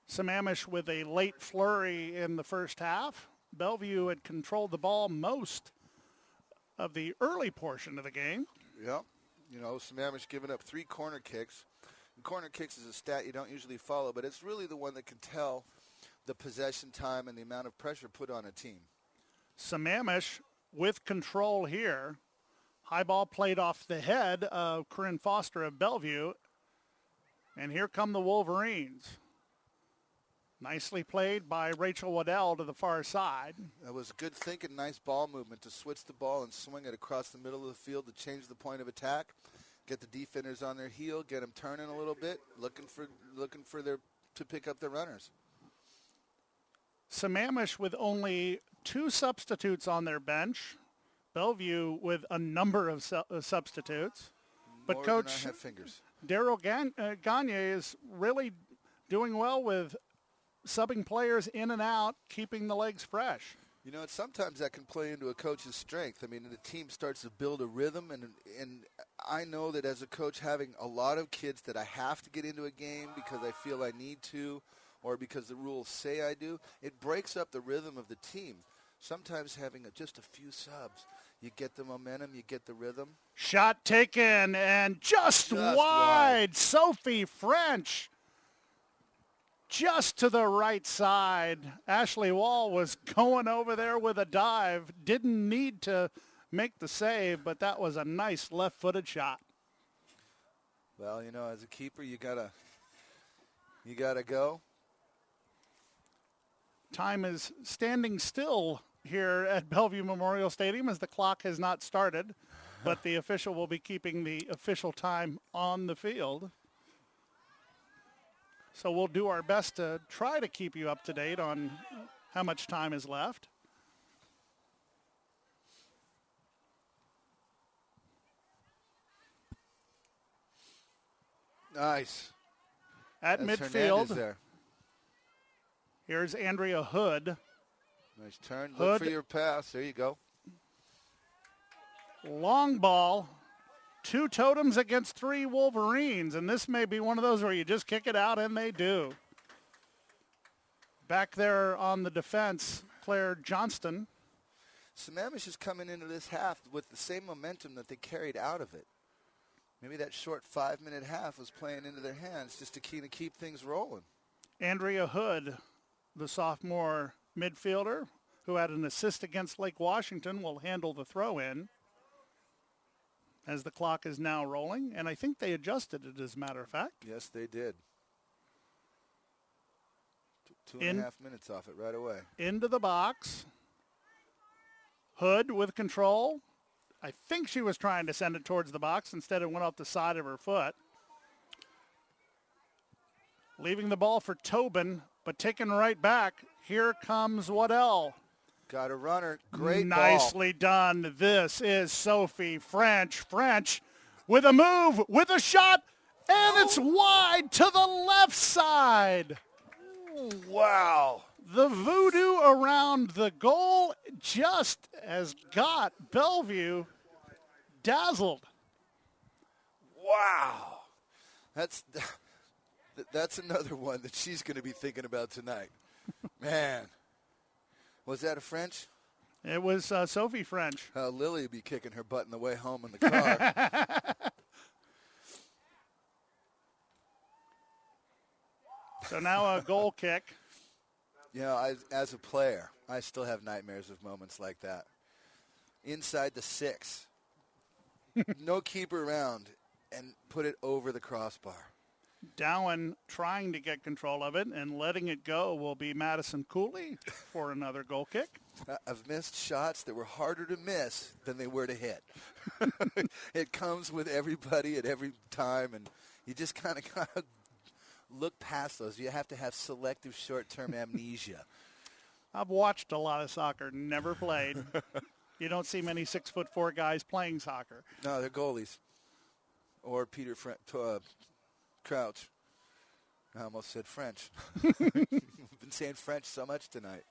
Sammamish with a late flurry in the first half. Bellevue had controlled the ball most of the early portion of the game. Yep. You know, Sammamish giving up 3 corner kicks. And corner kicks is a stat you don't usually follow, but it's really the one that can tell the possession time and the amount of pressure put on a team. Sammamish with control here. High ball played off the head of Corinne Foster of Bellevue. And here come the Wolverines. Nicely played by Rachel Waddell to the far side. That was good thinking, nice ball movement to switch the ball and swing it across the middle of the field to change the point of attack, get the defenders on their heel, get them turning a little bit, looking for their to pick up their runners. Sammamish with only 2 substitutes on their bench. Bellevue with a number of substitutes. But More Coach than I have fingers. Daryl Gagne is really doing well with subbing players in and out, keeping the legs fresh. You know, sometimes that can play into a coach's strength. I mean, the team starts to build a rhythm, and I know that as a coach, having a lot of kids that I have to get into a game because I feel I need to or because the rules say I do, it breaks up the rhythm of the team. Sometimes having just a few subs, you get the momentum, you get the rhythm. Shot taken and just wide. Sophie French just to the right side. Ashley Wall was going over there with a dive. Didn't need to make the save, but that was a nice left-footed shot. Well, you know, as a keeper, you gotta go. Time is standing still here at Bellevue Memorial Stadium as the clock has not started, but the official will be keeping the official time on the field. So we'll do our best to try to keep you up to date on how much time is left. Nice. At That's midfield, there. Here's Andrea Hood. Nice turn. Hood. Look for your pass. There you go. Long ball. 2 Totems against 3 Wolverines, and this may be one of those where you just kick it out, and they do. Back there on the defense, Claire Johnston. Sammamish is coming into this half with the same momentum that they carried out of it. Maybe that short 5-minute half was playing into their hands just to keep things rolling. Andrea Hood, the sophomore midfielder, who had an assist against Lake Washington, will handle the throw-in as the clock is now rolling. And I think they adjusted it, as a matter of fact. Yes, they did. Took 2.5 minutes off it right away. Into the box. Hood with control. I think she was trying to send it towards the box. Instead, it went off the side of her foot. Leaving the ball for Tobin, but taken right back. Here comes Waddell. Got a runner. Great Nicely done. This is Sophie French. French with a move, with a shot, and it's wide to the left side. Wow. The voodoo around the goal just has got Bellevue dazzled. Wow. That's another one that she's going to be thinking about tonight. Man. Was that a French? It was Sophie French. Lily would be kicking her butt on the way home in the car. So now a goal kick. You know, as a player, I still have nightmares of moments like that. Inside the 6. No keeper around, and put it over the crossbar. Dowen trying to get control of it and letting it go will be Madison Cooley for another goal kick. I've missed shots that were harder to miss than they were to hit. It comes with everybody at every time, and you just kind of look past those. You have to have selective short-term amnesia. I've watched a lot of soccer, never played. You don't see many 6'4" guys playing soccer. No, they're goalies. Or Peter Crouch. I almost said French. We've been saying French so much tonight.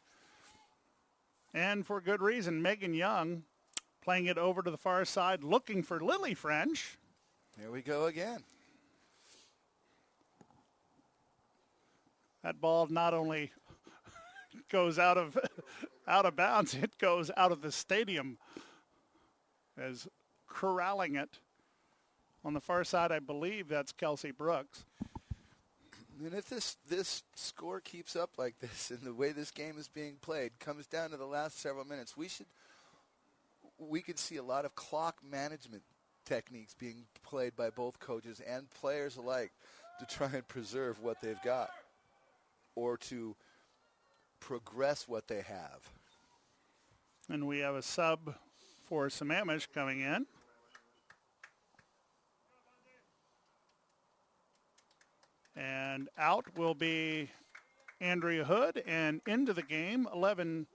And for good reason. Megan Young playing it over to the far side, looking for Lily French. Here we go again. That ball not only goes out of bounds, it goes out of the stadium as corralling it. On the far side, I believe that's Kelsey Brooks. And if this score keeps up like this and the way this game is being played comes down to the last several minutes, we could see a lot of clock management techniques being played by both coaches and players alike to try and preserve what they've got or to progress what they have. And we have a sub for Sammamish coming in. And out will be Andrea Hood, and into the game, 11,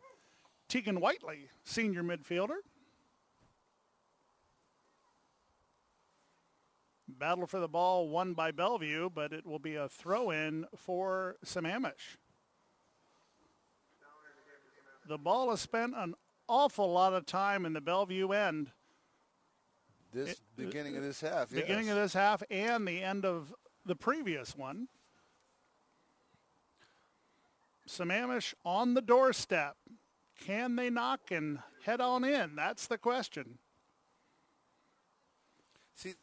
Tegan Whiteley, senior midfielder. Battle for the ball won by Bellevue, but it will be a throw-in for Sammamish. The ball has spent an awful lot of time in the Bellevue end. Beginning of this half, yes. Beginning of this half and the end of the previous one. Sammamish on the doorstep. Can they knock and head on in? That's the question. See,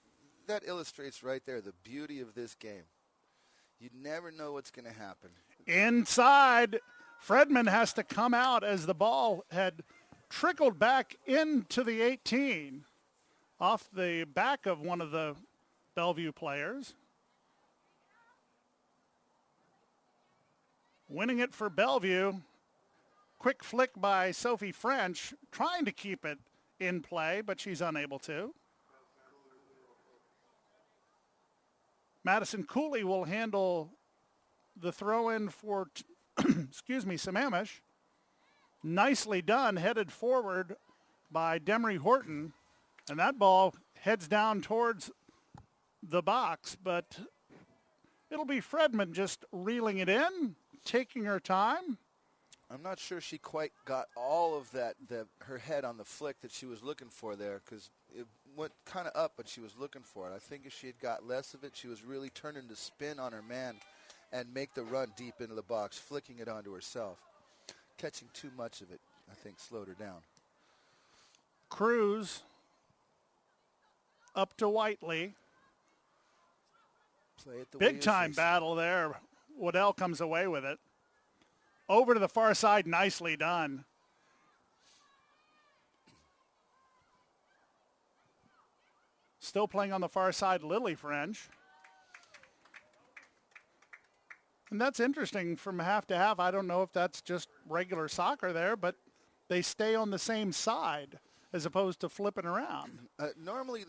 that illustrates right there the beauty of this game. You never know what's going to happen. Inside, Fredman has to come out as the ball had trickled back into the 18 off the back of one of the Bellevue players. Winning it for Bellevue. Quick flick by Sophie French, trying to keep it in play, but she's unable to. Madison Cooley will handle the throw-in for, Sammamish. Nicely done, headed forward by Demery Horton. And that ball heads down towards the box, but it'll be Fredman just reeling it in, taking her time. I'm not sure she quite got all of that, her head on the flick that she was looking for there, because it went kind of up, but she was looking for it. I think if she had got less of it, she was really turning to spin on her man and make the run deep into the box, flicking it onto herself. Catching too much of it, I think, slowed her down. Cruz up to Whiteley. Play it the Big time battle there. Waddell comes away with it. Over to the far side, nicely done. Still playing on the far side, Lily French. And that's interesting from half to half. I don't know if that's just regular soccer there, but they stay on the same side as opposed to flipping around. Normally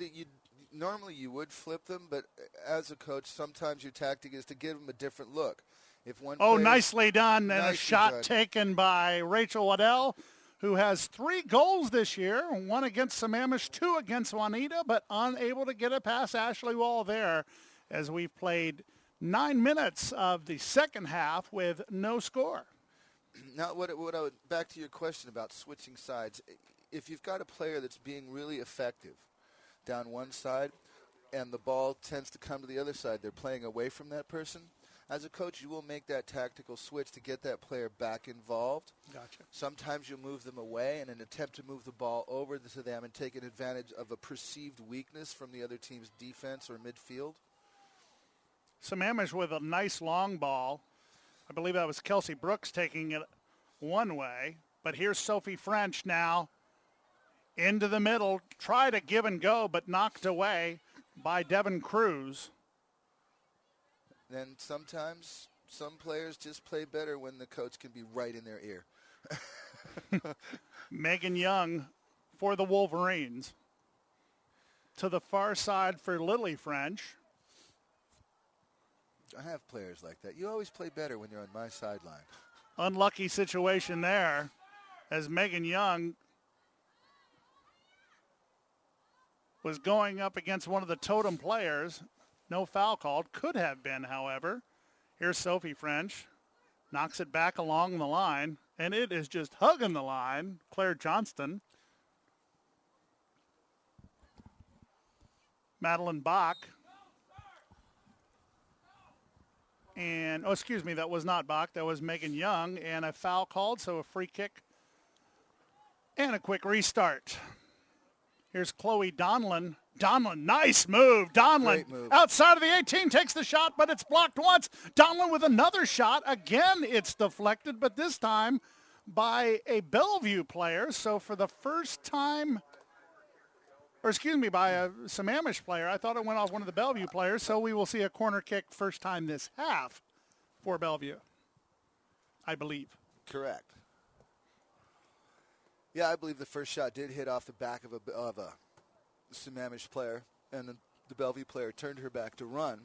you would flip them, but as a coach, sometimes your tactic is to give them a different look. If one nicely done, and a shot taken by Rachel Waddell, who has 3 goals this year, 1 against Sammamish, 2 against Juanita, but unable to get it past Ashley Wall there as we've played 9 minutes of the second half with no score. Now, back to your question about switching sides. If you've got a player that's being really effective down one side and the ball tends to come to the other side, they're playing away from that person, as a coach, you will make that tactical switch to get that player back involved. Gotcha. Sometimes you'll move them away in an attempt to move the ball over to them and take an advantage of a perceived weakness from the other team's defense or midfield. Sammamish with a nice long ball. I believe that was Kelsey Brooks taking it one way. But here's Sophie French now into the middle. Try to give and go, but knocked away by Devin Cruz. Then sometimes some players just play better when the coach can be right in their ear. Megan Young for the Wolverines. To the far side for Lily French. I have players like that. You always play better when you're on my sideline. Unlucky situation there as Megan Young was going up against one of the Totem players. No foul called. Could have been, however. Here's Sophie French. Knocks it back along the line, and it is just hugging the line. Claire Johnston. Madeline Bach. And, oh, excuse me, that was not Bach. That was Megan Young, and a foul called, so a free kick and a quick restart. Here's Chloe Donlin. Donlin, nice move. Donlin outside of the 18 takes the shot, but it's blocked once. Donlin with another shot. Again, it's deflected, but this time by a Bellevue player. So for the first time, or excuse me, by a Sammamish player. I thought it went off one of the Bellevue players, so we will see a corner kick first time this half for Bellevue, I believe. Correct. Yeah, I believe the first shot did hit off the back of a Sammamish player, and the Bellevue player turned her back to run,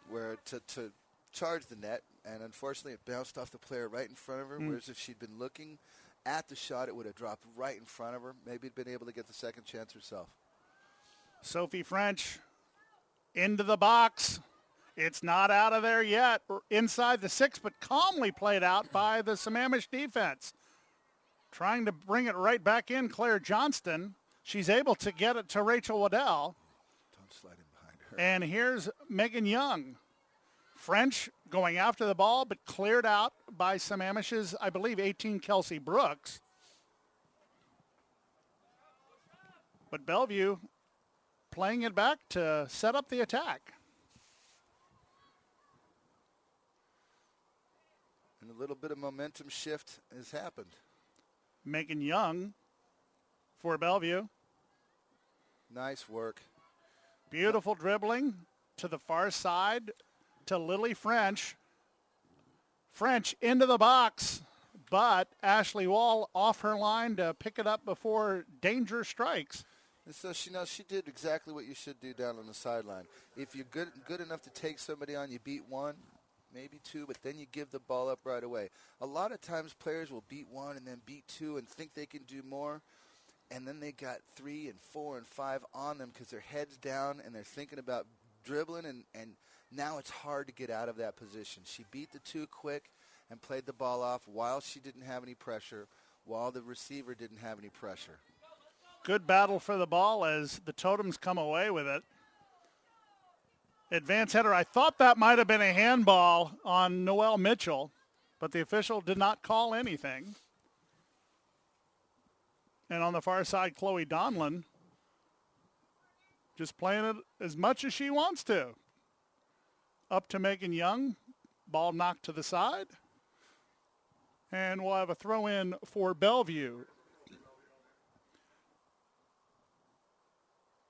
where to charge the net, and unfortunately it bounced off the player right in front of her, whereas if she'd been looking at the shot, it would have dropped right in front of her. Maybe been able to get the second chance herself. Sophie French into the box. It's not out of there yet. Inside the 6, but calmly played out by the Sammamish defense. Trying to bring it right back in, Claire Johnston. She's able to get it to Rachel Waddell. Don't slide in behind her. And here's Megan Young. French going after the ball, but cleared out by Sammamish's, I believe, 18, Kelsey Brooks. But Bellevue playing it back to set up the attack. And a little bit of momentum shift has happened. Megan Young for Bellevue. Nice work. Beautiful dribbling to the far side to Lily French. French into the box, but Ashley Wall off her line to pick it up before danger strikes. And so she did exactly what you should do down on the sideline. If you're good enough to take somebody on, you beat one, maybe two, but then you give the ball up right away. A lot of times players will beat one and then beat two and think they can do more, and then they got 3 and 4 and 5 on them because their head's down and they're thinking about dribbling, and now it's hard to get out of that position. She beat the 2 quick and played the ball off while she didn't have any pressure, while the receiver didn't have any pressure. Good battle for the ball as the Totems come away with it. Advance header. I thought that might have been a handball on Noelle Mitchell, but the official did not call anything. And on the far side, Chloe Donlin just playing it as much as she wants to. Up to Megan Young. Ball knocked to the side. And we'll have a throw in for Bellevue.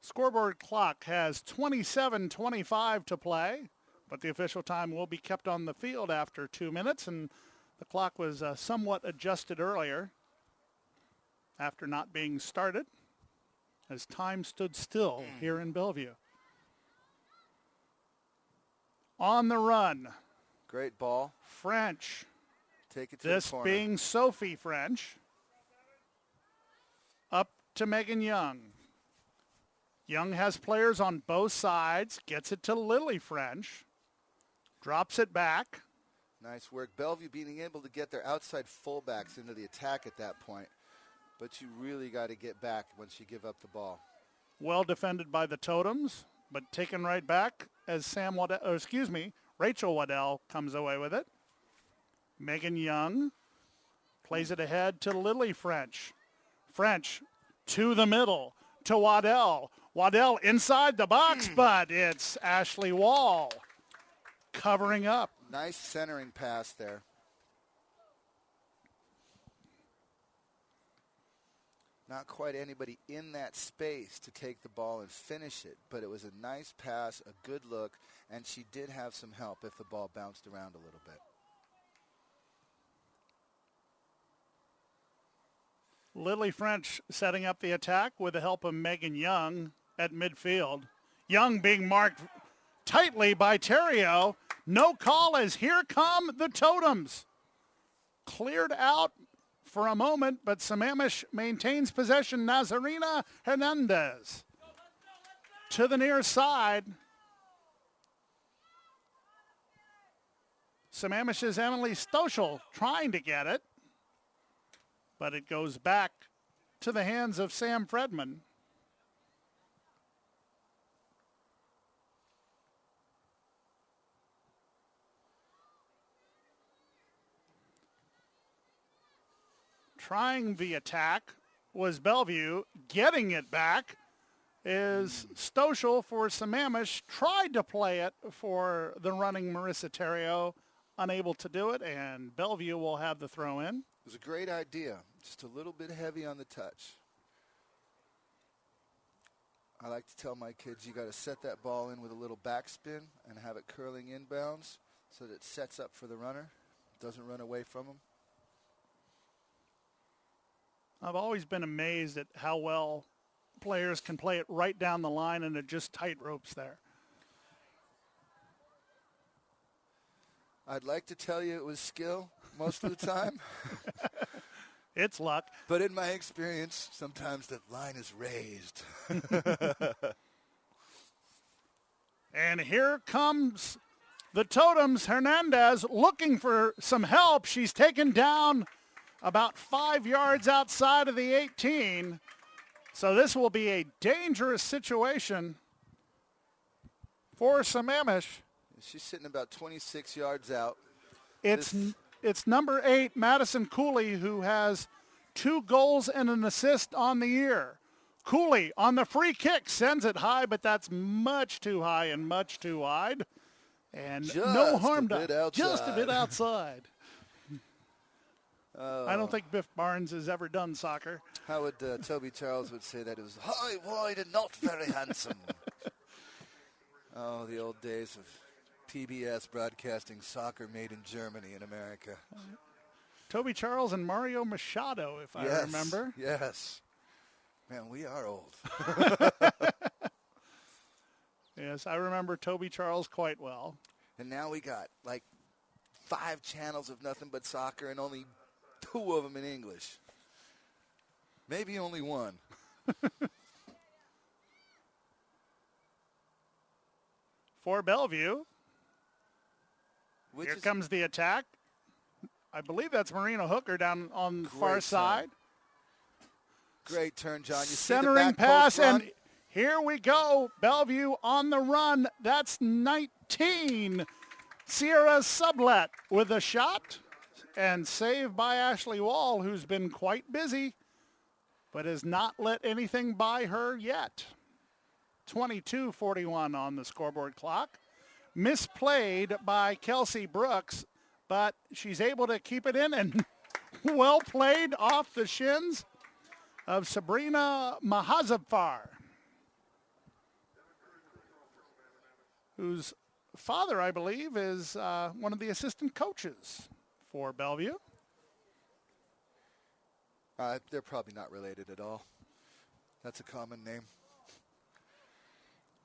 Scoreboard clock has 27:25 to play, but the official time will be kept on the field after 2 minutes, and the clock was somewhat adjusted earlier after not being started as time stood still here in Bellevue. On the run. Great ball. French. Take it to this the corner. Being Sophie French. Up to Megan Young. Young has players on both sides. Gets it to Lily French. Drops it back. Nice work. Bellevue being able to get their outside fullbacks into the attack at that point. But you really got to get back once you give up the ball. Well defended by the Totems, but taken right back as Rachel Waddell comes away with it. Megan Young plays it ahead to Lily French. French to the middle to Waddell. Waddell inside the box, but it's Ashley Wall covering up. Nice centering pass there. Not quite anybody in that space to take the ball and finish it, but it was a nice pass, a good look, and she did have some help if the ball bounced around a little bit. Lily French setting up the attack with the help of Megan Young at midfield. Young being marked tightly by Terrio, No call as here come the Totems. Cleared out for a moment, but Sammamish maintains possession. Nazarena Hernandez to the near side. Sammamish's Emily Stoschel trying to get it, but it goes back to the hands of Sam Fredman. Trying the attack was Bellevue. Getting it back is Stoschel for Sammamish. Tried to play it for the running Marissa Terrio. Unable to do it, and Bellevue will have the throw in. It was a great idea. Just a little bit heavy on the touch. I like to tell my kids you got to set that ball in with a little backspin and have it curling inbounds so that it sets up for the runner. Doesn't run away from him. I've always been amazed at how well players can play it right down the line and it just tight ropes there. I'd like to tell you it was skill most of the time. It's luck. But in my experience, sometimes that line is raised. And here comes the Totems. Hernandez looking for some help. She's taken down about 5 yards outside of the 18. So this will be a dangerous situation for Sammamish. She's sitting about 26 yards out. It's number 8, Madison Cooley, who has 2 goals and an assist on the year. Cooley on the free kick sends it high, but that's much too high and much too wide. And just no harm done. Just a bit outside. I don't think Biff Barnes has ever done soccer. How would Toby Charles would say that? It was high, wide, and not very handsome. Oh, the old days of PBS broadcasting soccer made in Germany in America. Toby Charles and Mario Machado, if I remember. Yes. Man, we are old. Yes, I remember Toby Charles quite well. And now we got like 5 channels of nothing but soccer and only 2 of them in English. Maybe only 1. For Bellevue. Here comes the attack. I believe that's Marina Hooker down on the far side. Great turn, John. You centering see the back pass, post run? and here we go. Bellevue on the run. That's 19. Sierra Sublet with a shot, and saved by Ashley Wall, who's been quite busy, but has not let anything by her yet. 22:41 on the scoreboard clock. Misplayed by Kelsey Brooks, but she's able to keep it in, and well played off the shins of Sabrina Mahazabfar, whose father, I believe, is one of the assistant coaches for Bellevue. They're probably not related at all. That's a common name.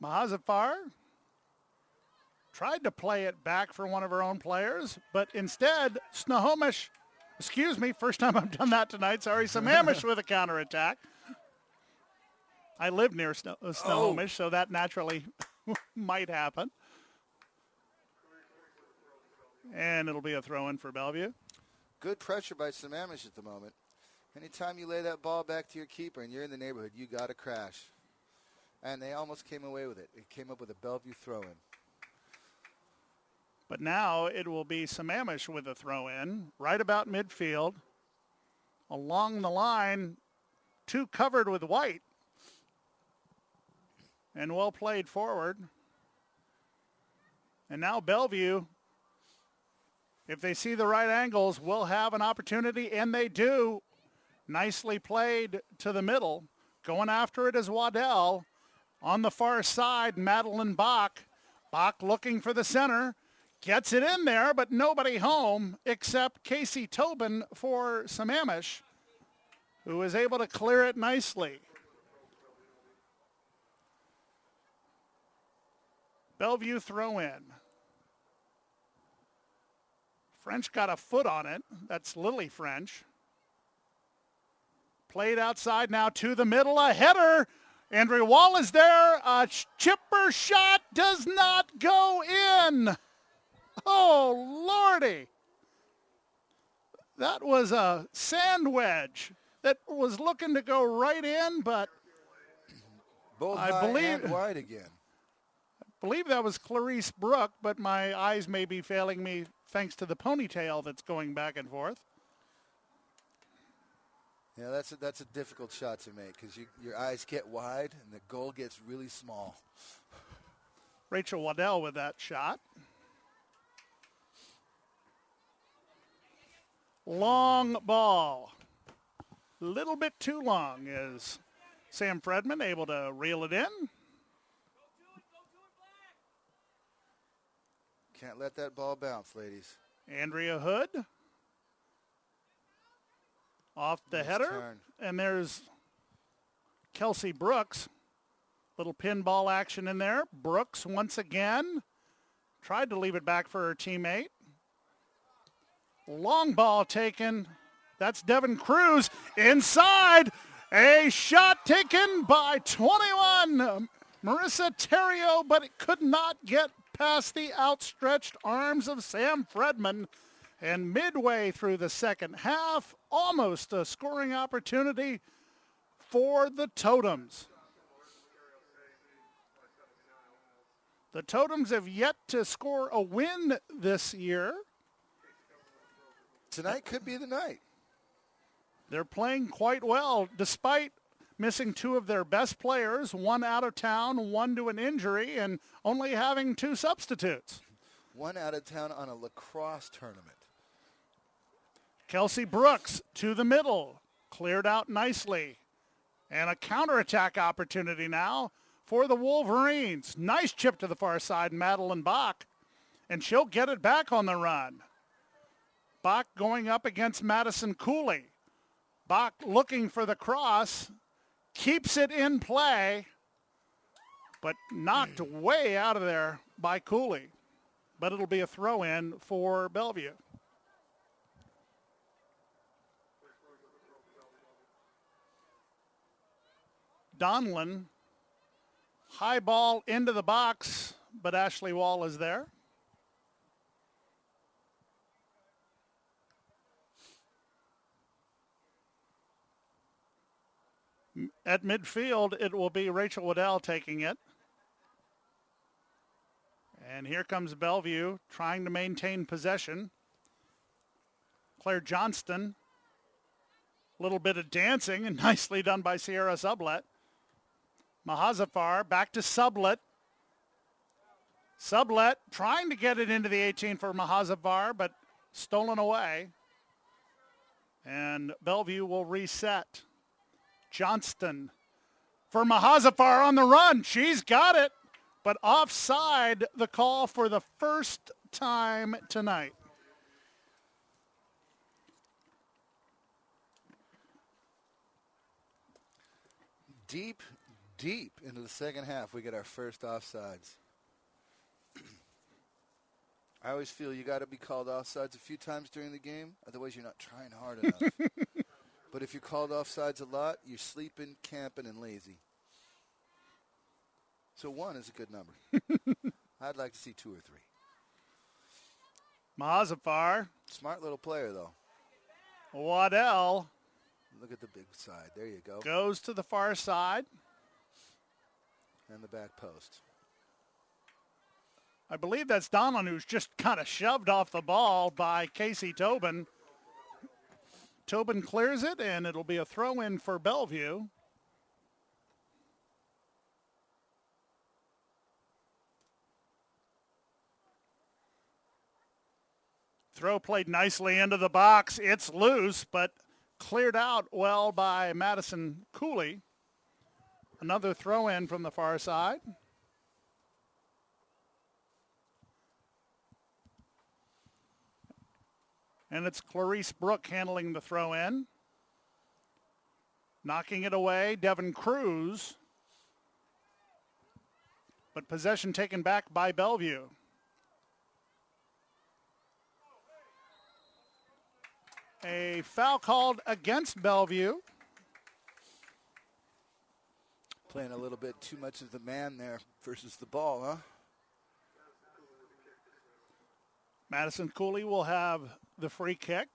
Mahazabfar tried to play it back for one of her own players, but instead, Sammamish, first time I've done that tonight, Sammamish with a counterattack. I live near Sammamish, so that naturally might happen. And it'll be a throw-in for Bellevue. Good pressure by Sammamish at the moment. Anytime you lay that ball back to your keeper and you're in the neighborhood, you got to crash. And they almost came away with it. It came up with a Bellevue throw-in. But now it will be Sammamish with a throw-in, right about midfield. Along the line, 2 covered with white. And well played forward. And now Bellevue, if they see the right angles, will have an opportunity, and they do. Nicely played to the middle. Going after it is Waddell. On the far side, Madeline Bach. Bach looking for the center. Gets it in there, but nobody home except Casey Tobin for Sammamish, who is able to clear it nicely. Bellevue throw in. French got a foot on it. That's Lily French. Played outside now to the middle. A header. Andrea Wall is there. A chipper shot does not go in. Oh, Lordy. That was a sand wedge that was looking to go right in, but Both I high and wide again. believe that was Clarice Brooke, but my eyes may be failing me thanks to the ponytail that's going back and forth. Yeah, that's a difficult shot to make because your eyes get wide and the goal gets really small. Rachel Waddell with that shot. Long ball. A little bit too long. Is Sam Fredman able to reel it in? Can't let that ball bounce, ladies. Andrea Hood. Off the Nice header. turn. And there's Kelsey Brooks. Little pinball action in there. Brooks once again tried to leave it back for her teammate. Long ball taken. That's Devin Cruz inside. A shot taken by 21. Marissa Terrio, but it could not get past the outstretched arms of Sam Fredman. And midway through the second half, almost a scoring opportunity for the Totems. The Totems have yet to score a win this year. Tonight could be the night. They're playing quite well, despite missing two of their best players, one out of town, one to an injury, and only having two substitutes. One out of town on a lacrosse tournament. Kelsey Brooks to the middle, cleared out nicely. And a counterattack opportunity now for the Wolverines. Nice chip to the far side, Madeline Bach. And she'll get it back on the run. Bach going up against Madison Cooley. Bach looking for the cross, keeps it in play, but knocked way out of there by Cooley. But it'll be a throw-in for Bellevue. Donlin, high ball into the box, but Ashley Wall is there. At midfield, it will be Rachel Waddell taking it. And here comes Bellevue trying to maintain possession. Claire Johnston, a little bit of dancing and nicely done by Sierra Sublet. Mahazafar back to Sublet. Sublet trying to get it into the 18 for Mahazafar, but stolen away. And Bellevue will reset. Johnston for Mahazafar on the run. She's got it, but offside the call for the first time tonight. Deep into the second half, we get our first offsides. I always feel you got to be called offsides a few times during the game, otherwise you're not trying hard enough. But if you're called offsides a lot, you're sleeping, camping, and lazy. So 1 is a good number. I'd like to see 2 or 3. Mahazafar. Smart little player, though. Waddell. Look at the big side. There you go. Goes to the far side. And the back post. I believe that's Donlin, who's just kind of shoved off the ball by Casey Tobin. Tobin clears it, and it'll be a throw-in for Bellevue. Throw played nicely into the box. It's loose, but cleared out well by Madison Cooley. Another throw-in from the far side. And it's Clarice Brooke handling the throw-in. Knocking it away, Devin Cruz. But possession taken back by Bellevue. A foul called against Bellevue. Playing a little bit too much of the man there versus the ball, huh? Madison Cooley will have the free kick.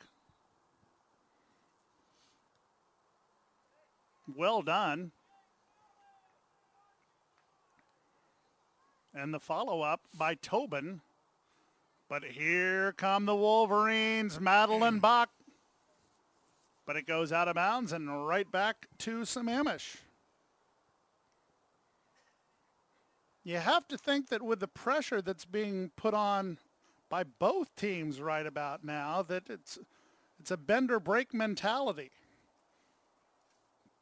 Well done. And the follow-up by Tobin. But here come the Wolverines, Madeline Bach. But it goes out of bounds and right back to Sammamish. You have to think that with the pressure that's being put on by both teams right about now, that it's a bend or break mentality.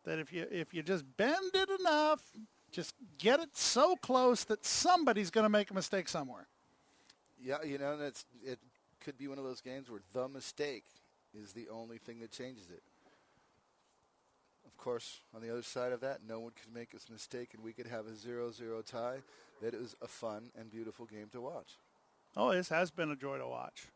That if you just bend it enough, just get it so close that somebody's going to make a mistake somewhere. Yeah, you know, it could be one of those games where the mistake is the only thing that changes it. Of course, on the other side of that, no one could make a mistake and we could have a 0-0 tie. That is a fun and beautiful game to watch. Oh, this has been a joy to watch.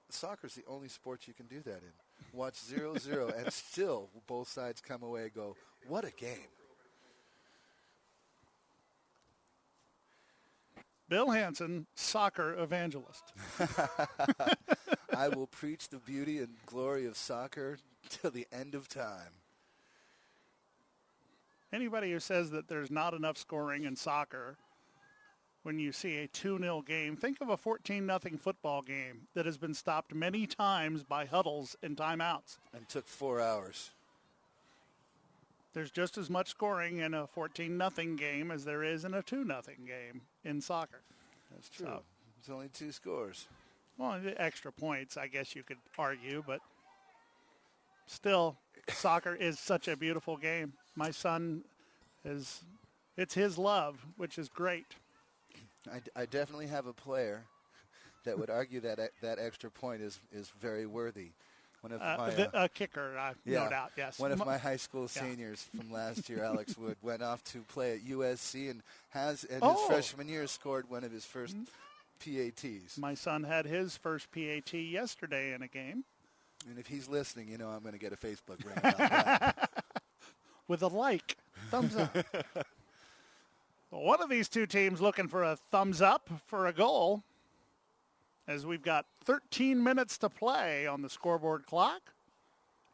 Soccer's the only sport you can do that in. Watch 0-0 and still both sides come away and go, what a game. Bill Hansen, soccer evangelist. I will preach the beauty and glory of soccer till the end of time. Anybody who says that there's not enough scoring in soccer when you see a 2-0 game, think of a 14-0 football game that has been stopped many times by huddles and timeouts. And took 4 hours. There's just as much scoring in a 14-0 game as there is in a 2-0 game in soccer. That's true. So, it's only 2 scores. Well, the extra points, I guess you could argue, but still, soccer is such a beautiful game. My son it's his love, which is great. I definitely have a player that would argue that that extra point is very worthy. One of a kicker, no doubt, yes. One of my high school seniors from last year, Alex Wood, went off to play at USC and has, in his freshman year, scored one of his first PATs. My son had his first PAT yesterday in a game. And if he's listening, you know I'm going to get a Facebook ring about that. With a like, thumbs up. One of these two teams looking for a thumbs up for a goal, as we've got 13 minutes to play on the scoreboard clock.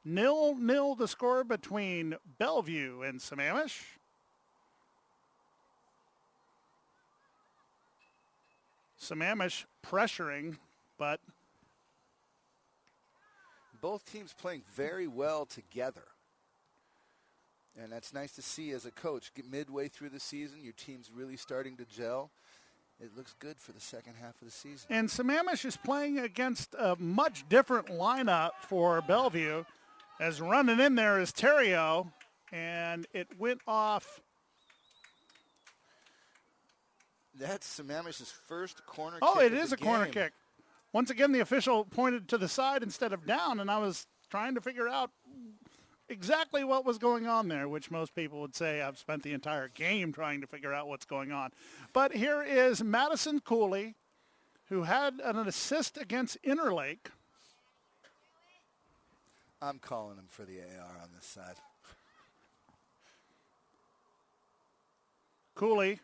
0-0 the score between Bellevue and Sammamish. Sammamish pressuring, but both teams playing very well together. And that's nice to see as a coach. Midway through the season, your team's really starting to gel. It looks good for the second half of the season. And Sammamish is playing against a much different lineup for Bellevue. As running in there is Terrio, and it went off. That's Sammamish's first corner kick. Oh, it is a corner kick. Once again, the official pointed to the side instead of down, and I was trying to figure out exactly what was going on there, which most people would say I've spent the entire game trying to figure out what's going on. But here is Madison Cooley, who had an assist against Interlake. I'm calling him for the AR on this side. Cooley,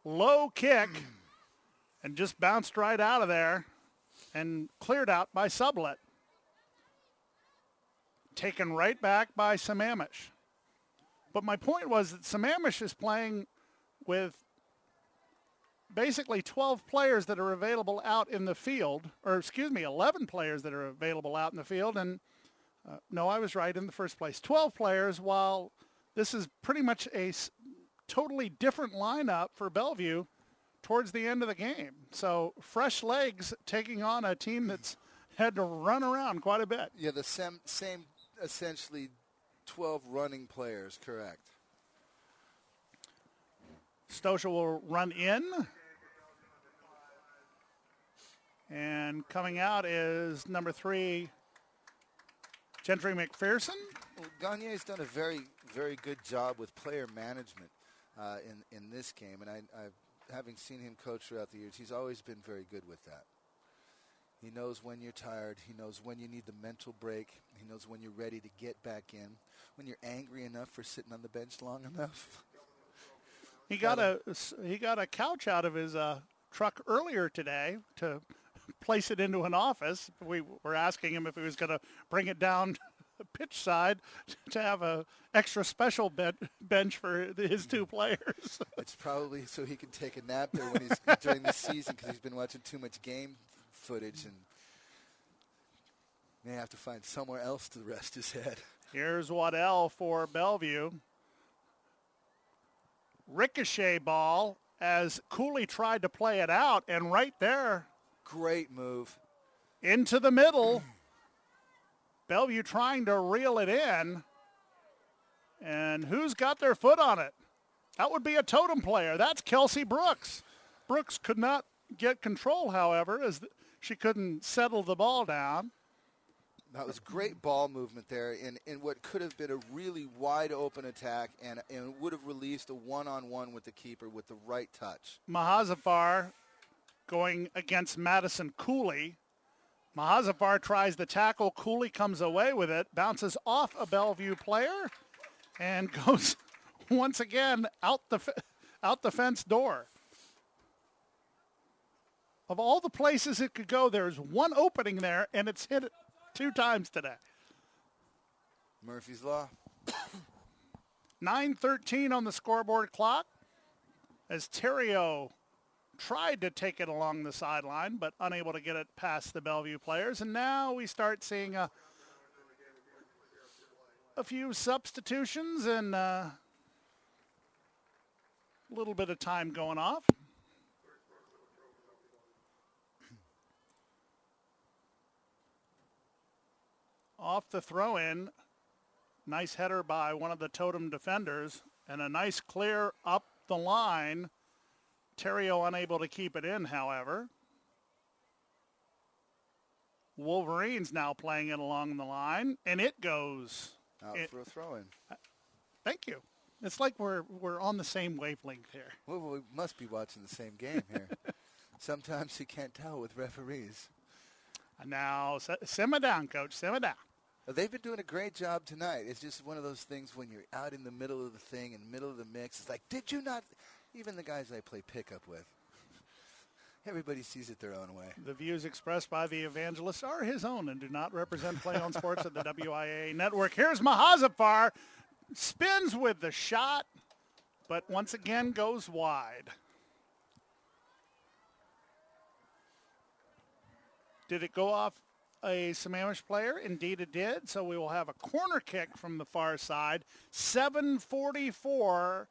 low kick, and just bounced right out of there and cleared out by Sublet. Taken right back by Sammamish. But my point was that Sammamish is playing with basically 12 players that are available out in the field, or 11 players that are available out in the field. And no, I was right in the first place. 12 players, while this is pretty much a totally different lineup for Bellevue towards the end of the game. So fresh legs taking on a team that's had to run around quite a bit. Yeah, the same essentially 12 running players, correct. Stosha will run in. And coming out is number 3, Gentry McPherson. Well, Gagne's done a very, very good job with player management in this game. And I having seen him coach throughout the years, he's always been very good with that. He knows when you're tired. He knows when you need the mental break. He knows when you're ready to get back in. When you're angry enough for sitting on the bench long enough. He got a couch out of his truck earlier today to place it into an office. We were asking him if he was going to bring it down the pitch side to have a extra special bench for his two players. It's probably so he can take a nap there when he's during the season because he's been watching too much game footage and may have to find somewhere else to rest his head. Here's Waddell for Bellevue. Ricochet ball as Cooley tried to play it out, and right there. Great move. Into the middle. Bellevue trying to reel it in. And who's got their foot on it? That would be a totem player. That's Kelsey Brooks. Brooks could not get control, however, as she couldn't settle the ball down. That was great ball movement there in what could have been a really wide open attack and would have released a one-on-one with the keeper with the right touch. Mahazafar going against Madison Cooley. Mahazafar tries the tackle. Cooley comes away with it, bounces off a Bellevue player, and goes once again out the fence door. Of all the places it could go, there's one opening there, and it's hit it 2 times today. Murphy's Law. 9:13 on the scoreboard clock as Terrio tried to take it along the sideline, but unable to get it past the Bellevue players. And now we start seeing a few substitutions and a little bit of time going off. Off the throw-in, nice header by one of the Totem defenders, and a nice clear up the line. Terrio unable to keep it in, however. Wolverines now playing it along the line, and it goes. Out for a throw-in. Thank you. It's like we're on the same wavelength here. Well, we must be watching the same game here. Sometimes you can't tell with referees. Now, simmer down, Coach, simmer down. They've been doing a great job tonight. It's just one of those things when you're out in the middle of the thing, in the middle of the mix, it's like, did you not? Even the guys I play pickup with. Everybody sees it their own way. The views expressed by the evangelist are his own and do not represent Play on Sports at the WIAA network. Here's Mahazafar. Spins with the shot, but once again goes wide. Did it go off a Sammamish player? Indeed it did. So we will have a corner kick from the far side. 7:44.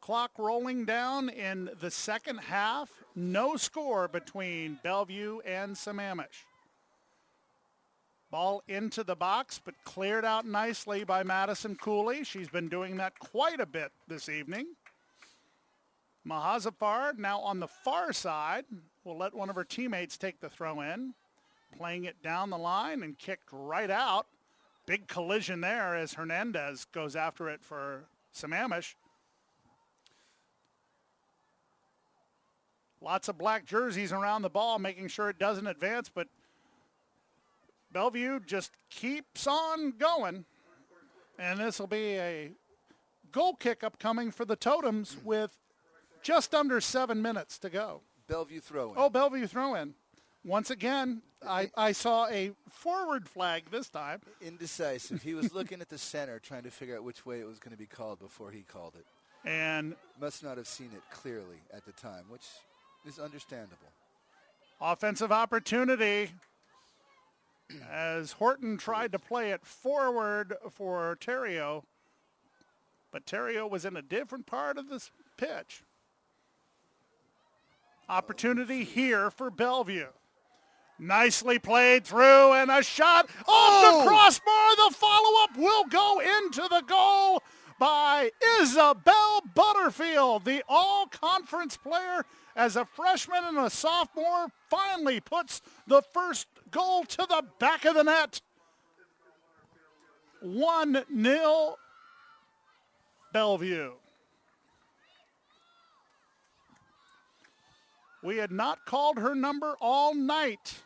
Clock rolling down in the second half. No score between Bellevue and Sammamish. Ball into the box, but cleared out nicely by Madison Cooley. She's been doing that quite a bit this evening. Mahazafar now on the far side will let one of her teammates take the throw in. Playing it down the line and kicked right out. Big collision there as Hernandez goes after it for Sammamish. Lots of black jerseys around the ball, making sure it doesn't advance, but Bellevue just keeps on going. And this will be a goal kick upcoming for the Totems with just under 7 minutes to go. Bellevue throw-in. Oh, Bellevue throw-in. Once again, I saw a forward flag this time. Indecisive. He was looking at the center, trying to figure out which way it was going to be called before he called it. And must not have seen it clearly at the time, which is understandable. Offensive opportunity as Horton tried to play it forward for Terrio, but Terrio was in a different part of this pitch. Opportunity here for Bellevue. Nicely played through and a shot off the crossbar. The follow-up will go into the goal by Isabel Butterfield, the all-conference player as a freshman and a sophomore, finally puts the first goal to the back of the net. 1-0 Bellevue. We had not called her number all night.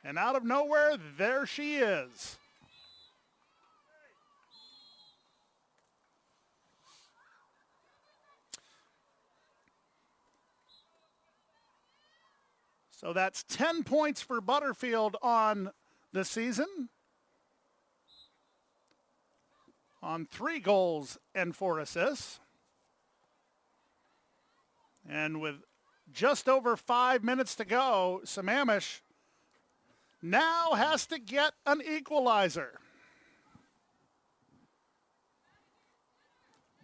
And out of nowhere, there she is. So that's 10 points for Butterfield on the season, on 3 goals and 4 assists. And with just over 5 minutes to go, Sammamish now has to get an equalizer.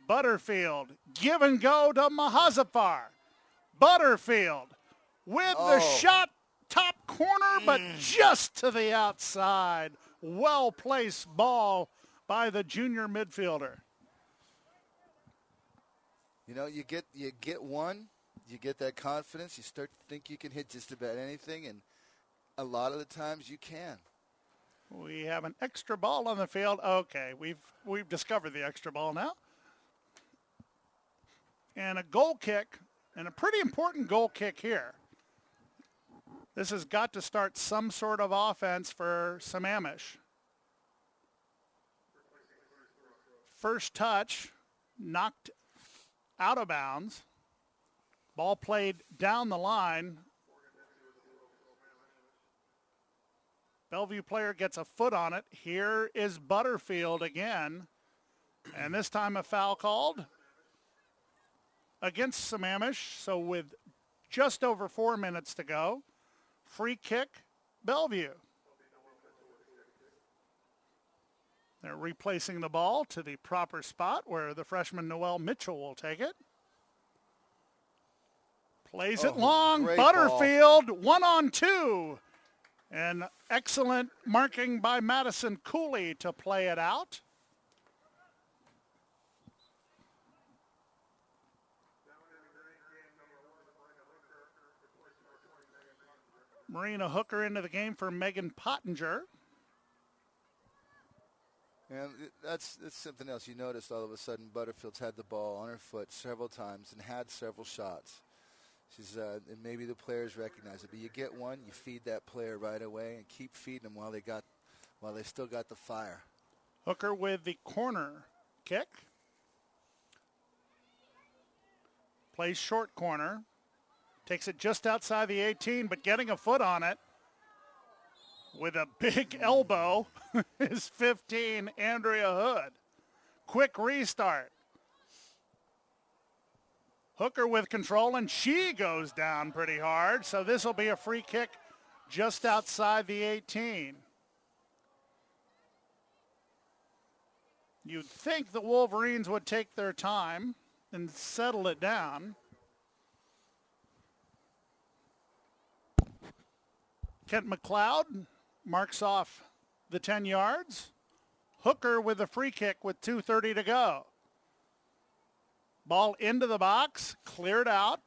Butterfield, give and go to Mahazafar. Butterfield with the shot, top corner, but just to the outside. Well-placed ball by the junior midfielder. You know, you get one, you get that confidence, you start to think you can hit just about anything, and a lot of the times you can. We have an extra ball on the field. Okay, we've discovered the extra ball now. And a goal kick, and a pretty important goal kick here. This has got to start some sort of offense for Sammamish. First touch, knocked out of bounds. Ball played down the line. Bellevue player gets a foot on it. Here is Butterfield again. And this time a foul called against Sammamish. So with just over 4 minutes to go, free kick, Bellevue. They're replacing the ball to the proper spot where the freshman Noel Mitchell will take it. Plays it long. Butterfield, ball. 1-on-2. And excellent marking by Madison Cooley to play it out. Marina Hooker into the game for Megan Pottinger. And that's something else. You noticed all of a sudden Butterfield's had the ball on her foot several times and had several shots. She's and maybe the players recognize it, but you get one, you feed that player right away and keep feeding them while they still got the fire. Hooker with the corner kick. Plays short corner. Takes it just outside the 18, but getting a foot on it with a big elbow is 15, Andrea Hood. Quick restart. Hooker with control, and she goes down pretty hard, so this will be a free kick just outside the 18. You'd think the Wolverines would take their time and settle it down. Kent McLeod marks off the 10 yards. Hooker with a free kick with 2:30 to go. Ball into the box, cleared out.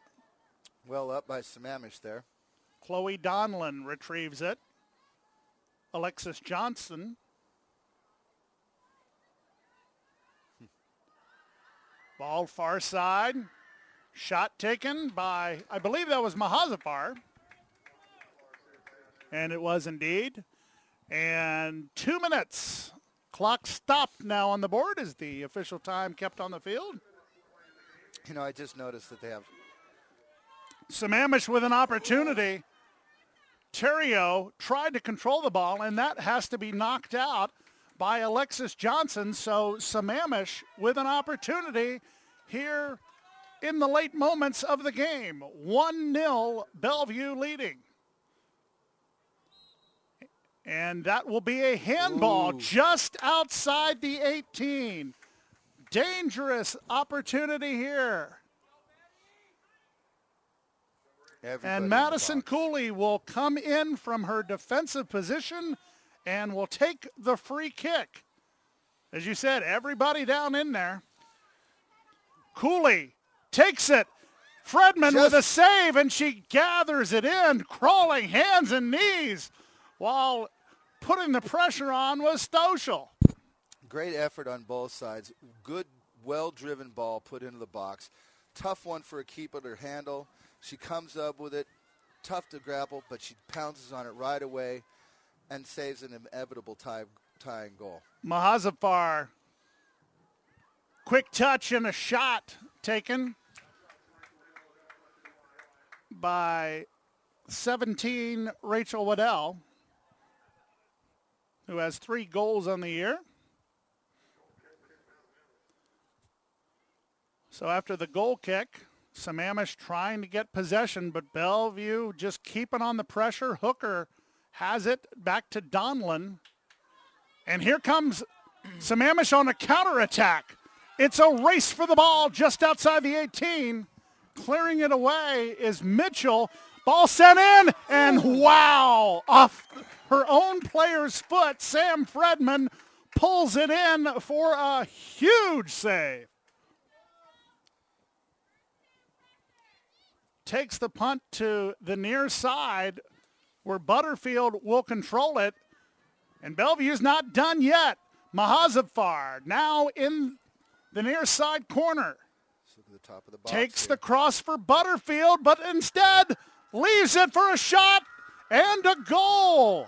Well up by Sammamish there. Chloe Donlin retrieves it. Alexis Johnson. Ball far side. Shot taken by, I believe that was Mahazafar. And it was indeed. And 2 minutes. Clock stopped now on the board as the official time kept on the field. You know, I just noticed that they have Sammamish with an opportunity. Terrio tried to control the ball, and that has to be knocked out by Alexis Johnson. So Sammamish with an opportunity here in the late moments of the game. 1-0 Bellevue leading. And that will be a handball just outside the 18. Dangerous opportunity here. And Madison Cooley will come in from her defensive position and will take the free kick. As you said, everybody down in there. Cooley takes it. Fredman with a save, and she gathers it in, crawling hands and knees, while putting the pressure on was Stoschel. Great effort on both sides. Good, well-driven ball put into the box. Tough one for a keeper to handle. She comes up with it. Tough to grapple, but she pounces on it right away. and saves an inevitable tying goal. Mahazafar, quick touch and a shot taken by 17 Rachel Waddell, who has 3 goals on the year. So after the goal kick, Sammamish trying to get possession, but Bellevue just keeping on the pressure. Hooker has it back to Donlin. And here comes Sammamish on a counterattack. It's a race for the ball just outside the 18. Clearing it away is Mitchell. Ball sent in, and wow! Off her own player's foot, Sam Fredman pulls it in for a huge save. Takes the punt to the near side where Butterfield will control it. And Bellevue's not done yet. Mahazafar now in the near side corner. Look at the top of the box Takes here. the cross for Butterfield, but instead leaves it for a shot and a goal.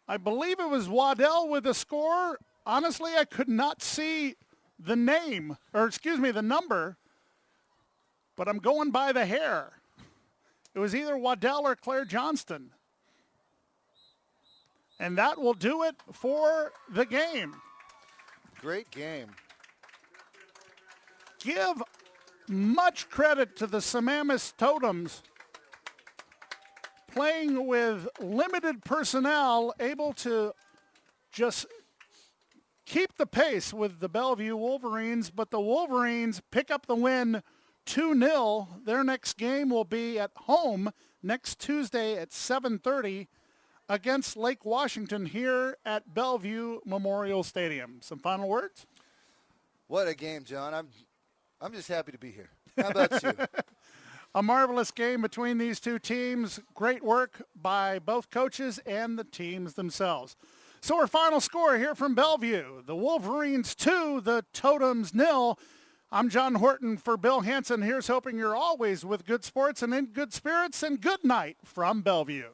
I believe it was Waddell with the score. Honestly, I could not see the name, or excuse me, the number, but I'm going by the hair. It was either Waddell or Claire Johnston. And that will do it for the game. Great game. Give much credit to the Sammamish Totems, playing with limited personnel, able to just keep the pace with the Bellevue Wolverines, but the Wolverines pick up the win 2-0. Their next game will be at home next Tuesday at 7:30 against Lake Washington here at Bellevue Memorial Stadium. Some final words? What a game, John. I'm just happy to be here. How about you? A marvelous game between these two teams. Great work by both coaches and the teams themselves. So our final score here from Bellevue, the Wolverines 2, the Totems 0. I'm John Horton for Bill Hansen. Here's hoping you're always with good sports and in good spirits, and good night from Bellevue.